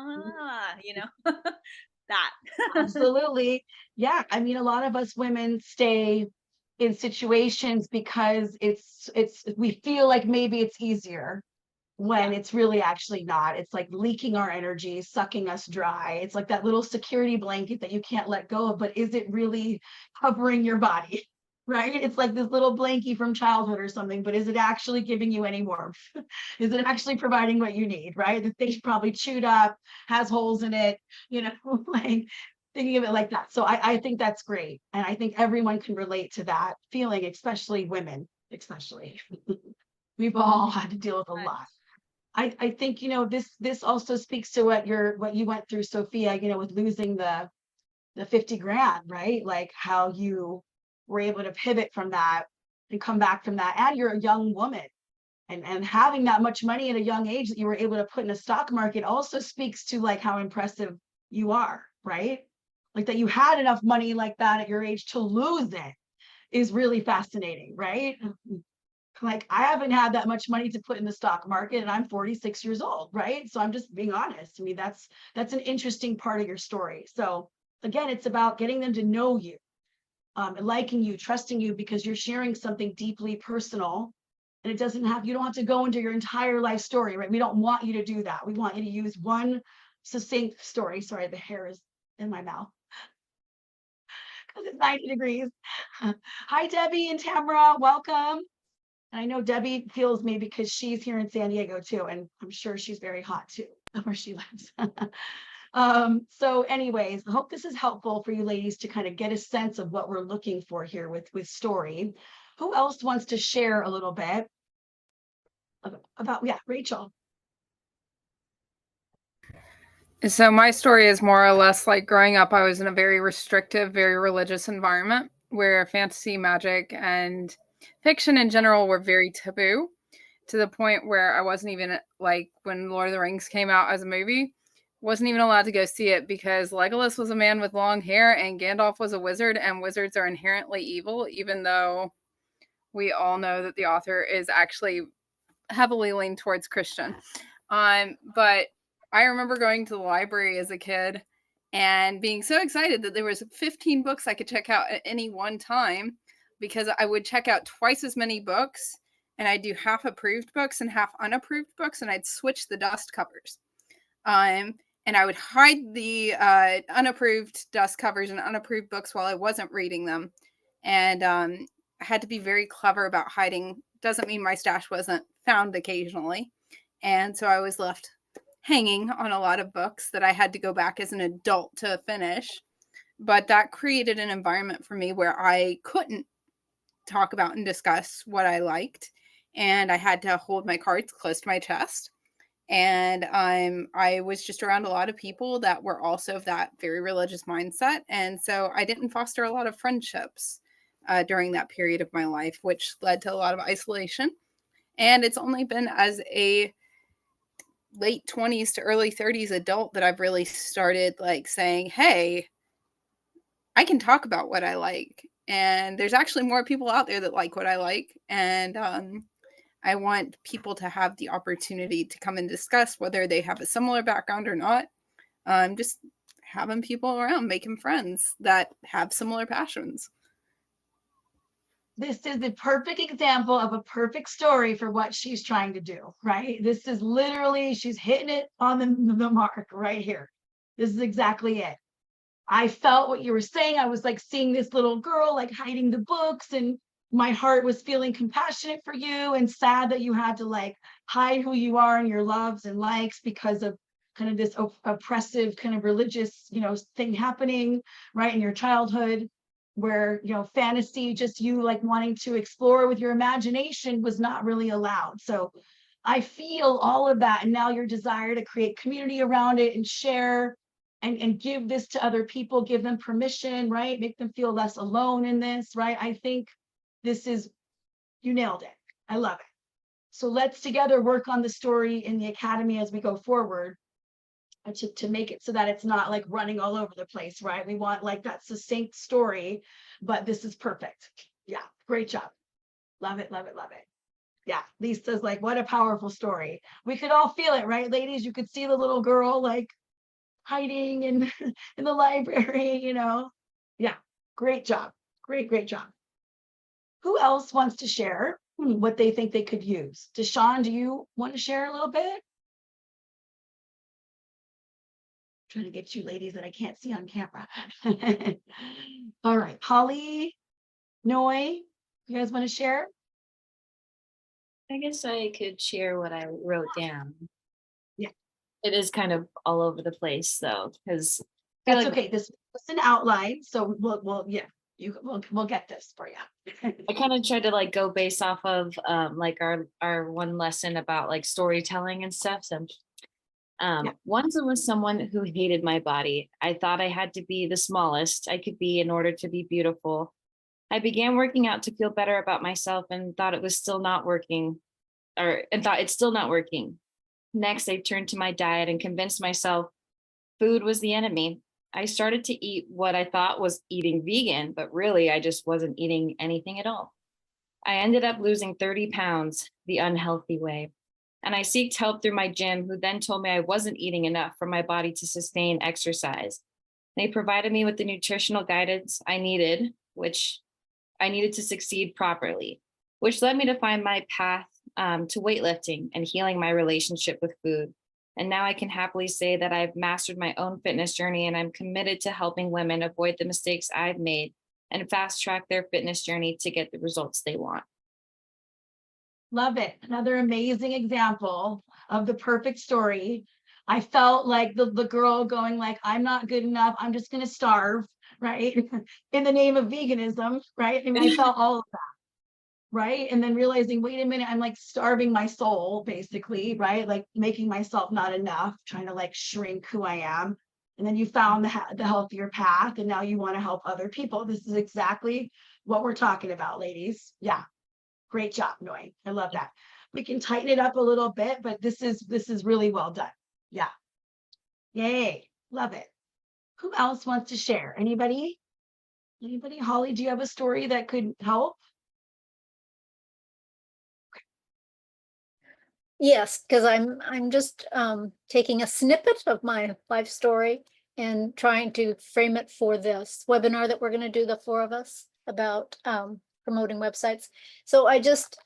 that.
Absolutely. Yeah. I mean, a lot of us women stay in situations because it's we feel like maybe it's easier, when
Yeah.
it's really actually not. It's like leaking our energy, sucking us dry. It's like that little security blanket that you can't let go of, but is it really covering your body? Right? It's like this little blankie from childhood or something, but is it actually giving you any warmth? Is it actually providing what you need? Right? The thing's probably chewed up, has holes in it, like thinking of it like that. So I think that's great. And I think everyone can relate to that feeling, especially women, especially. We've all had to deal with a lot. I think, this also speaks to what you went through, Sophia, with losing the 50 grand, right? Like how you were able to pivot from that and come back from that. And you're a young woman, and having that much money at a young age that you were able to put in a stock market also speaks to like how impressive you are, right? Like that you had enough money like that at your age to lose it is really fascinating, right? Like I haven't had that much money to put in the stock market, and I'm 46 years old, right? So I'm just being honest. I mean, that's an interesting part of your story. So again, it's about getting them to know you, liking you, trusting you, because you're sharing something deeply personal, and you don't have to go into your entire life story, right? We don't want you to do that. We want you to use one succinct story. Sorry, the hair is in my mouth because it's 90 degrees. Hi, Debbie and Tamara, welcome. And I know Debbie feels me because she's here in San Diego too, and I'm sure she's very hot too, where she lives. So anyways, I hope this is helpful for you ladies to kind of get a sense of what we're looking for here with story. Who else wants to share a little bit about, yeah, Rachel.
So my story is more or less like growing up, I was in a very restrictive, very religious environment where fantasy, magic, and fiction in general were very taboo, to the point where I wasn't even like, when Lord of the Rings came out as a movie, wasn't even allowed to go see it because Legolas was a man with long hair and Gandalf was a wizard, and wizards are inherently evil, even though we all know that the author is actually heavily leaned towards Christian. But I remember going to the library as a kid and being so excited that there was 15 books I could check out at any one time, because I would check out twice as many books, and I'd do half approved books and half unapproved books, and I'd switch the dust covers. And I would hide the unapproved dust covers and unapproved books while I wasn't reading them. And I had to be very clever about hiding. Doesn't mean my stash wasn't found occasionally. And so I was left hanging on a lot of books that I had to go back as an adult to finish. But that created an environment for me where I couldn't talk about and discuss what I liked, and I had to hold my cards close to my chest. And I was just around a lot of people that were also of that very religious mindset, and so I didn't foster a lot of friendships during that period of my life, which led to a lot of isolation. And it's only been as a late 20s to early 30s adult that I've really started like saying, hey, I can talk about what I like. And there's actually more people out there that like what I like. And I want people to have the opportunity to come and discuss whether they have a similar background or not. Just having people around, making friends that have similar passions.
This is the perfect example of a perfect story for what she's trying to do, right? This is literally, she's hitting it on the mark right here. This is exactly it. I felt what you were saying. I was like seeing this little girl like hiding the books, and my heart was feeling compassionate for you and sad that you had to like hide who you are and your loves and likes because of kind of this oppressive kind of religious, you know, thing happening right in your childhood, where, you know, fantasy, just you like wanting to explore with your imagination was not really allowed. So I feel all of that, and now your desire to create community around it and share and give this to other people, give them permission, right? Make them feel less alone in this, right? I think this is, you nailed it. I love it. So let's together work on the story in the academy as we go forward to make it so that it's not like running all over the place, right? We want like that succinct story, but this is perfect. Yeah, great job. Love it, love it, love it. Yeah, Lisa's like, what a powerful story. We could all feel it, right, ladies? You could see the little girl like hiding in in the library, you know. Yeah, great job. Great job. Who else wants to share what they think they could use? Deshawn, do you want to share a little bit? Trying to get you ladies that I can't see on camera. All right, Holly, Noi, you guys want to share?
I guess I could share what I wrote down.
Yeah.
It is kind of all over the place though, because
That's okay. This is an outline, so we'll yeah, we'll get this for you.
I kind of tried to like go based off of like our one lesson about like storytelling and stuff. So once it was someone who hated my body. I thought I had to be the smallest I could be in order to be beautiful. I began working out to feel better about myself and thought it was still not working, and thought it's still not working. Next, I turned to my diet and convinced myself food was the enemy. I started to eat what I thought was eating vegan, but really I just wasn't eating anything at all. I ended up losing 30 pounds the unhealthy way. And I sought help through my gym, who then told me I wasn't eating enough for my body to sustain exercise. They provided me with the nutritional guidance I needed, which I needed to succeed properly, which led me to find my path to weightlifting and healing my relationship with food. And now I can happily say that I've mastered my own fitness journey, and I'm committed to helping women avoid the mistakes I've made and fast track their fitness journey to get the results they want.
Love it. Another amazing example of the perfect story. I felt like the girl going like, I'm not good enough. I'm just going to starve, right? In the name of veganism, right? And I felt all of that, right? And then realizing, wait a minute, I'm like starving my soul, basically, right? Like making myself not enough, trying to like shrink who I am. And then you found the healthier path, and now you want to help other people. This is exactly what we're talking about, ladies. Yeah. Great job, Noi. I love that. We can tighten it up a little bit, but this is really well done. Yeah. Yay. Love it. Who else wants to share? Anybody? Anybody? Holly, do you have a story that could help?
Yes, because I'm just taking a snippet of my life story and trying to frame it for this webinar that we're going to do, the four of us, about promoting websites. So I just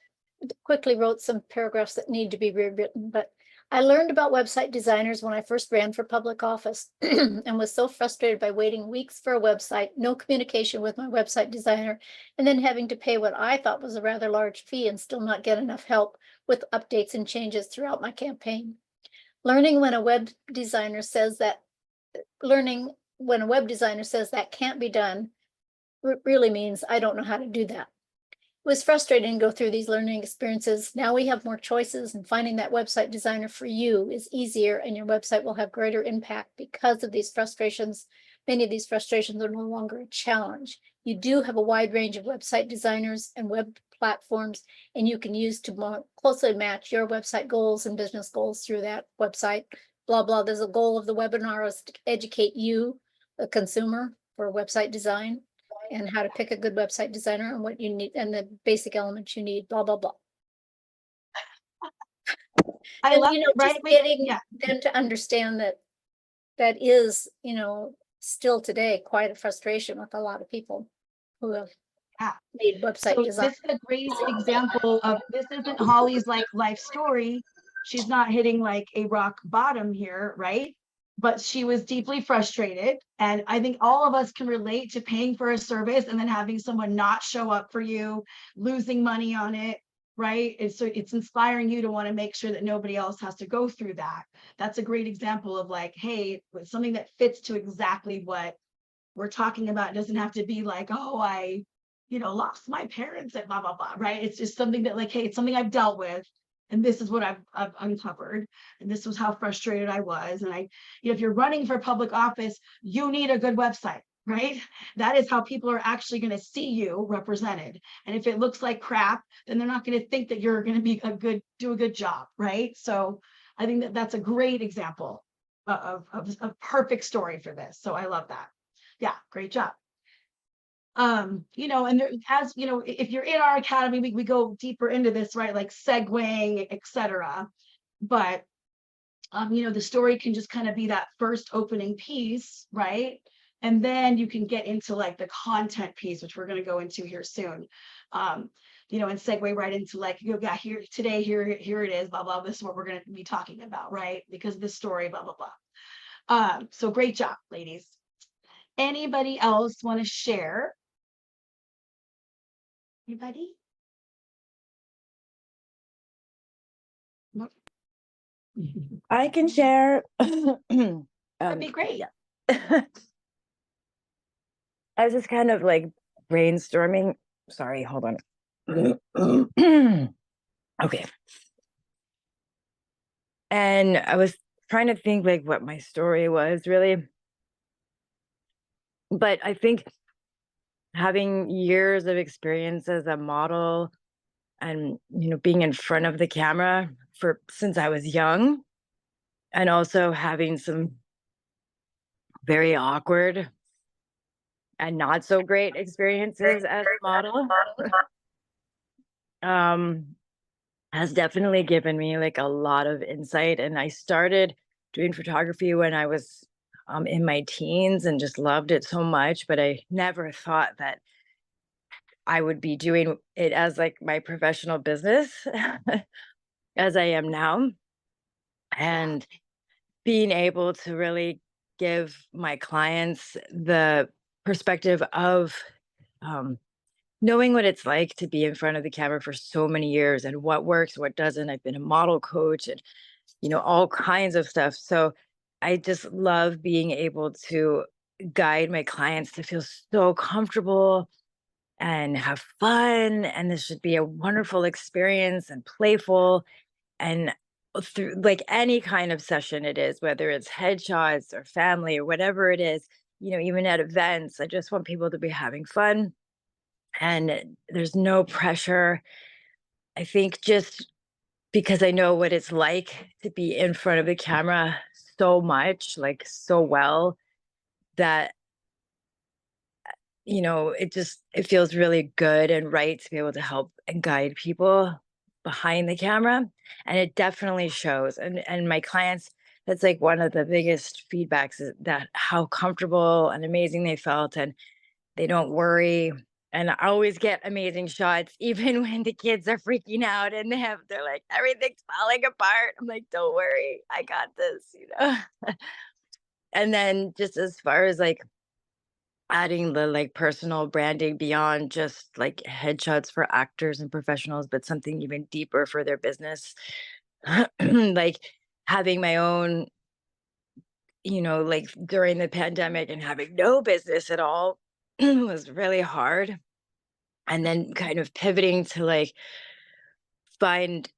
quickly wrote some paragraphs that need to be rewritten, but I learned about website designers when I first ran for public office and was so frustrated by waiting weeks for a website, no communication with my website designer, and then having to pay what I thought was a rather large fee and still not get enough help with updates and changes throughout my campaign. Learning when a web designer says that can't be done really means I don't know how to do that. It was frustrating to go through these learning experiences. Now we have more choices, and finding that website designer for you is easier, and your website will have greater impact because of these frustrations. Many of these frustrations are no longer a challenge. You do have a wide range of website designers and web platforms, and you can use to more closely match your website goals and business goals through that website. Blah, blah. There's a goal of the webinar is to educate you, the consumer, for website design and how to pick a good website designer and what you need and the basic elements you need, blah, blah, blah.
I
And,
love
you know,
it,
just
right?
getting
Yeah.
them to understand that that is, you know, still today quite a frustration with a lot of people who have
Yeah.
made website
So
design.
this is a great example of, this isn't Holly's like life story. She's not hitting like a rock bottom here, right? But she was deeply frustrated. And I think all of us can relate to paying for a service and then having someone not show up for you, losing money on it, right? And so it's inspiring you to want to make sure that nobody else has to go through that. That's a great example of like, hey, with something that fits to exactly what we're talking about. It doesn't have to be like, oh, I, lost my parents and blah, blah, blah, right? It's just something that like, hey, it's something I've dealt with. And this is what I've uncovered. And this was how frustrated I was. And if you're running for public office, you need a good website, right? That is how people are actually going to see you represented. And if it looks like crap, then they're not going to think that you're going to do a good job, right? So I think that that's a great example of a perfect story for this. So I love that. Yeah, great job. And there, as if you're in our academy, we go deeper into this, right? Like segueing, etc. But the story can just kind of be that first opening piece, right? And then you can get into like the content piece, which we're going to go into here soon. And segue right into like, got here today, here it is, blah, blah. This is what we're going to be talking about, right? Because this story, blah, blah, blah. So great job, ladies. Anybody else want to share? Anybody? Nope.
I can share.
That'd be great.
Yeah. I was just kind of like brainstorming. Sorry, hold on. Okay. And I was trying to think like what my story was really. But I think having years of experience as a model and being in front of the camera since I was young, and also having some very awkward and not so great experiences as a model has definitely given me like a lot of insight. And I started doing photography when I was in my teens and just loved it so much, but I never thought that I would be doing it as like my professional business as I am now. And being able to really give my clients the perspective of knowing what it's like to be in front of the camera for so many years and what works, what doesn't. I've been a model coach and, all kinds of stuff. So I just love being able to guide my clients to feel so comfortable and have fun. And this should be a wonderful experience and playful. And through like any kind of session it is, whether it's headshots or family or whatever it is, even at events, I just want people to be having fun and there's no pressure. I think just because I know what it's like to be in front of the camera so much, like so well, that it feels really good and right to be able to help and guide people behind the camera. And it definitely shows. And my clients, that's like one of the biggest feedbacks is that how comfortable and amazing they felt, and they don't worry. And I always get amazing shots, even when the kids are freaking out and they're like, everything's falling apart. I'm like, don't worry, I got this. And then just as far as like adding the like personal branding beyond just like headshots for actors and professionals, but something even deeper for their business. Like having my own, like during the pandemic and having no business at all was really hard. And then kind of pivoting to like find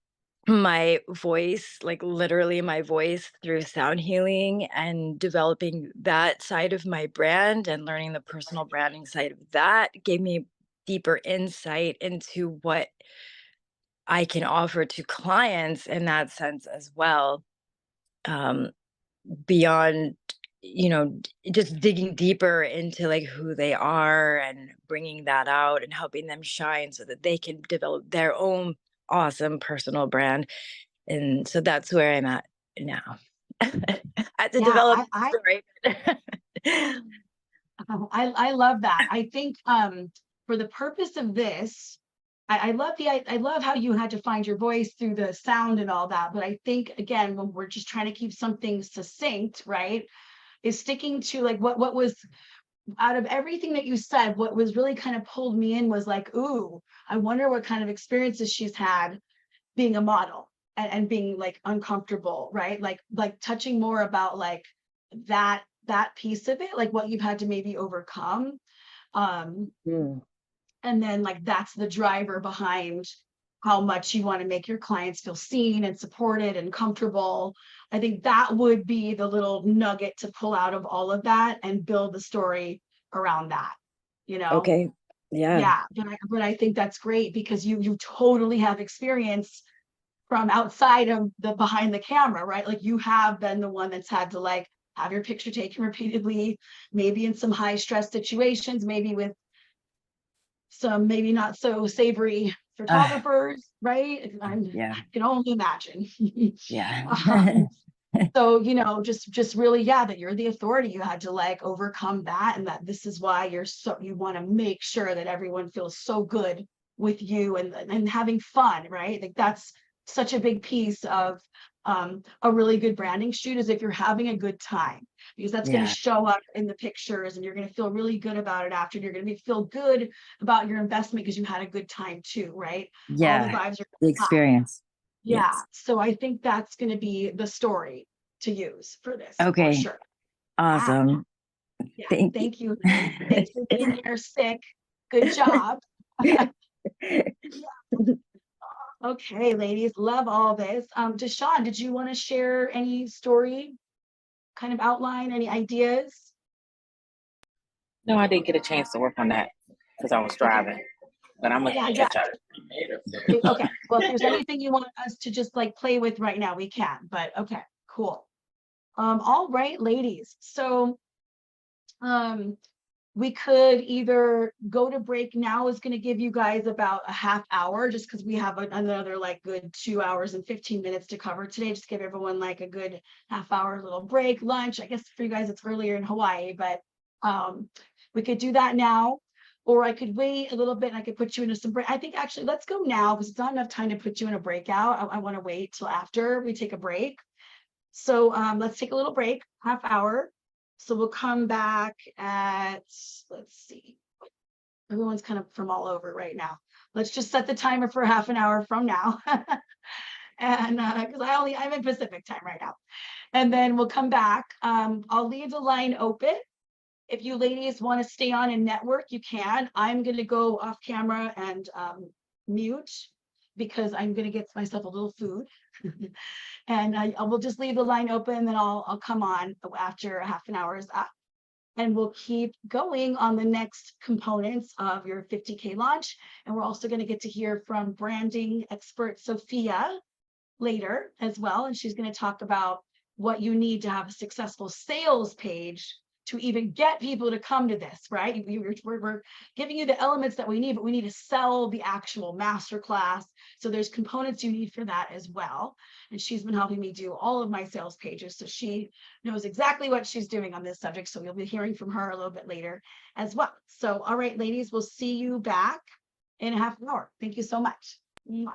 my voice, like literally my voice through sound healing and developing that side of my brand and learning the personal branding side of that gave me deeper insight into what I can offer to clients in that sense as well. Beyond, just digging deeper into like who they are and bringing that out and helping them shine so that they can develop their own awesome personal brand. And so that's where I'm at now. I had to
Yeah,
develop
I,
the story.
I love that. I think for the purpose of this, I love I love how you had to find your voice through the sound and all that. But I think again, when we're just trying to keep something succinct, right, is sticking to like what was out of everything that you said, what was really kind of pulled me in was like, ooh, I wonder what kind of experiences she's had being a model and being like uncomfortable, right? Like touching more about like that piece of it, like what you've had to maybe overcome.
Mm.
And then like that's the driver behind how much you want to make your clients feel seen and supported and comfortable. I think that would be the little nugget to pull out of all of that and build the story around that, you know?
Okay. Yeah.
Yeah, but I think that's great because you totally have experience from outside of the behind the camera, right? Like you have been the one that's had to like have your picture taken repeatedly, maybe in some high stress situations, maybe with some maybe not so savory photographers, right?
Yeah.
I can only imagine.
Yeah.
um, so just really, yeah, that you're the authority. You had to like overcome that, and that this is why you want to make sure that everyone feels so good with you and having fun, right? Like that's such a big piece of a really good branding shoot, is if you're having a good time, because that's going to
Yeah.
show up in the pictures and you're going to feel really good about it after, and you're going to feel good about your investment because you had a good time too, right? All the
Yeah.
vibes are
The
high.
experience.
Yeah,
Yes.
so I think that's going to be the story to use for this, for
Okay.
sure. Yeah,
Awesome.
yeah.
Thank you.
Thank you. Thanks for being here sick. Good job. Okay, ladies, love all this. Deshawn, did you want to share any story, kind of outline, any ideas?
No, I didn't get a chance to work on that because I was driving, but I'm gonna
Yeah, yeah.
catch up.
Okay. Well, if there's anything you want us to just like play with right now, we can. But okay, cool. All right, ladies. So we could either go to break now, is going to give you guys about a half hour, just because we have another like good 2 hours and 15 minutes to cover today. Just give everyone like a good half hour little break, lunch. I guess for you guys it's earlier in Hawaii, but we could do that now, or I could wait a little bit and I could put you into some break. I think actually let's go now because it's not enough time to put you in a breakout. I want to wait till after we take a break. So let's take a little break, half hour. So we'll come back at, let's see, everyone's kind of from all over right now. Let's just set the timer for half an hour from now. And because I'm in Pacific time right now. And then we'll come back. I'll leave the line open. If you ladies want to stay on and network, you can. I'm going to go off camera and mute because I'm going to get myself a little food. And I will just leave the line open, then I'll come on after half an hour is up. And we'll keep going on the next components of your 50K launch. And we're also going to get to hear from branding expert Sophia later as well. And she's going to talk about what you need to have a successful sales page to even get people to come to this, right? We're giving you the elements that we need, but we need to sell the actual masterclass. So there's components you need for that as well. And she's been helping me do all of my sales pages. So she knows exactly what she's doing on this subject. So you'll be hearing from her a little bit later as well. So, all right, ladies, we'll see you back in a half an hour. Thank you so much. Mwah.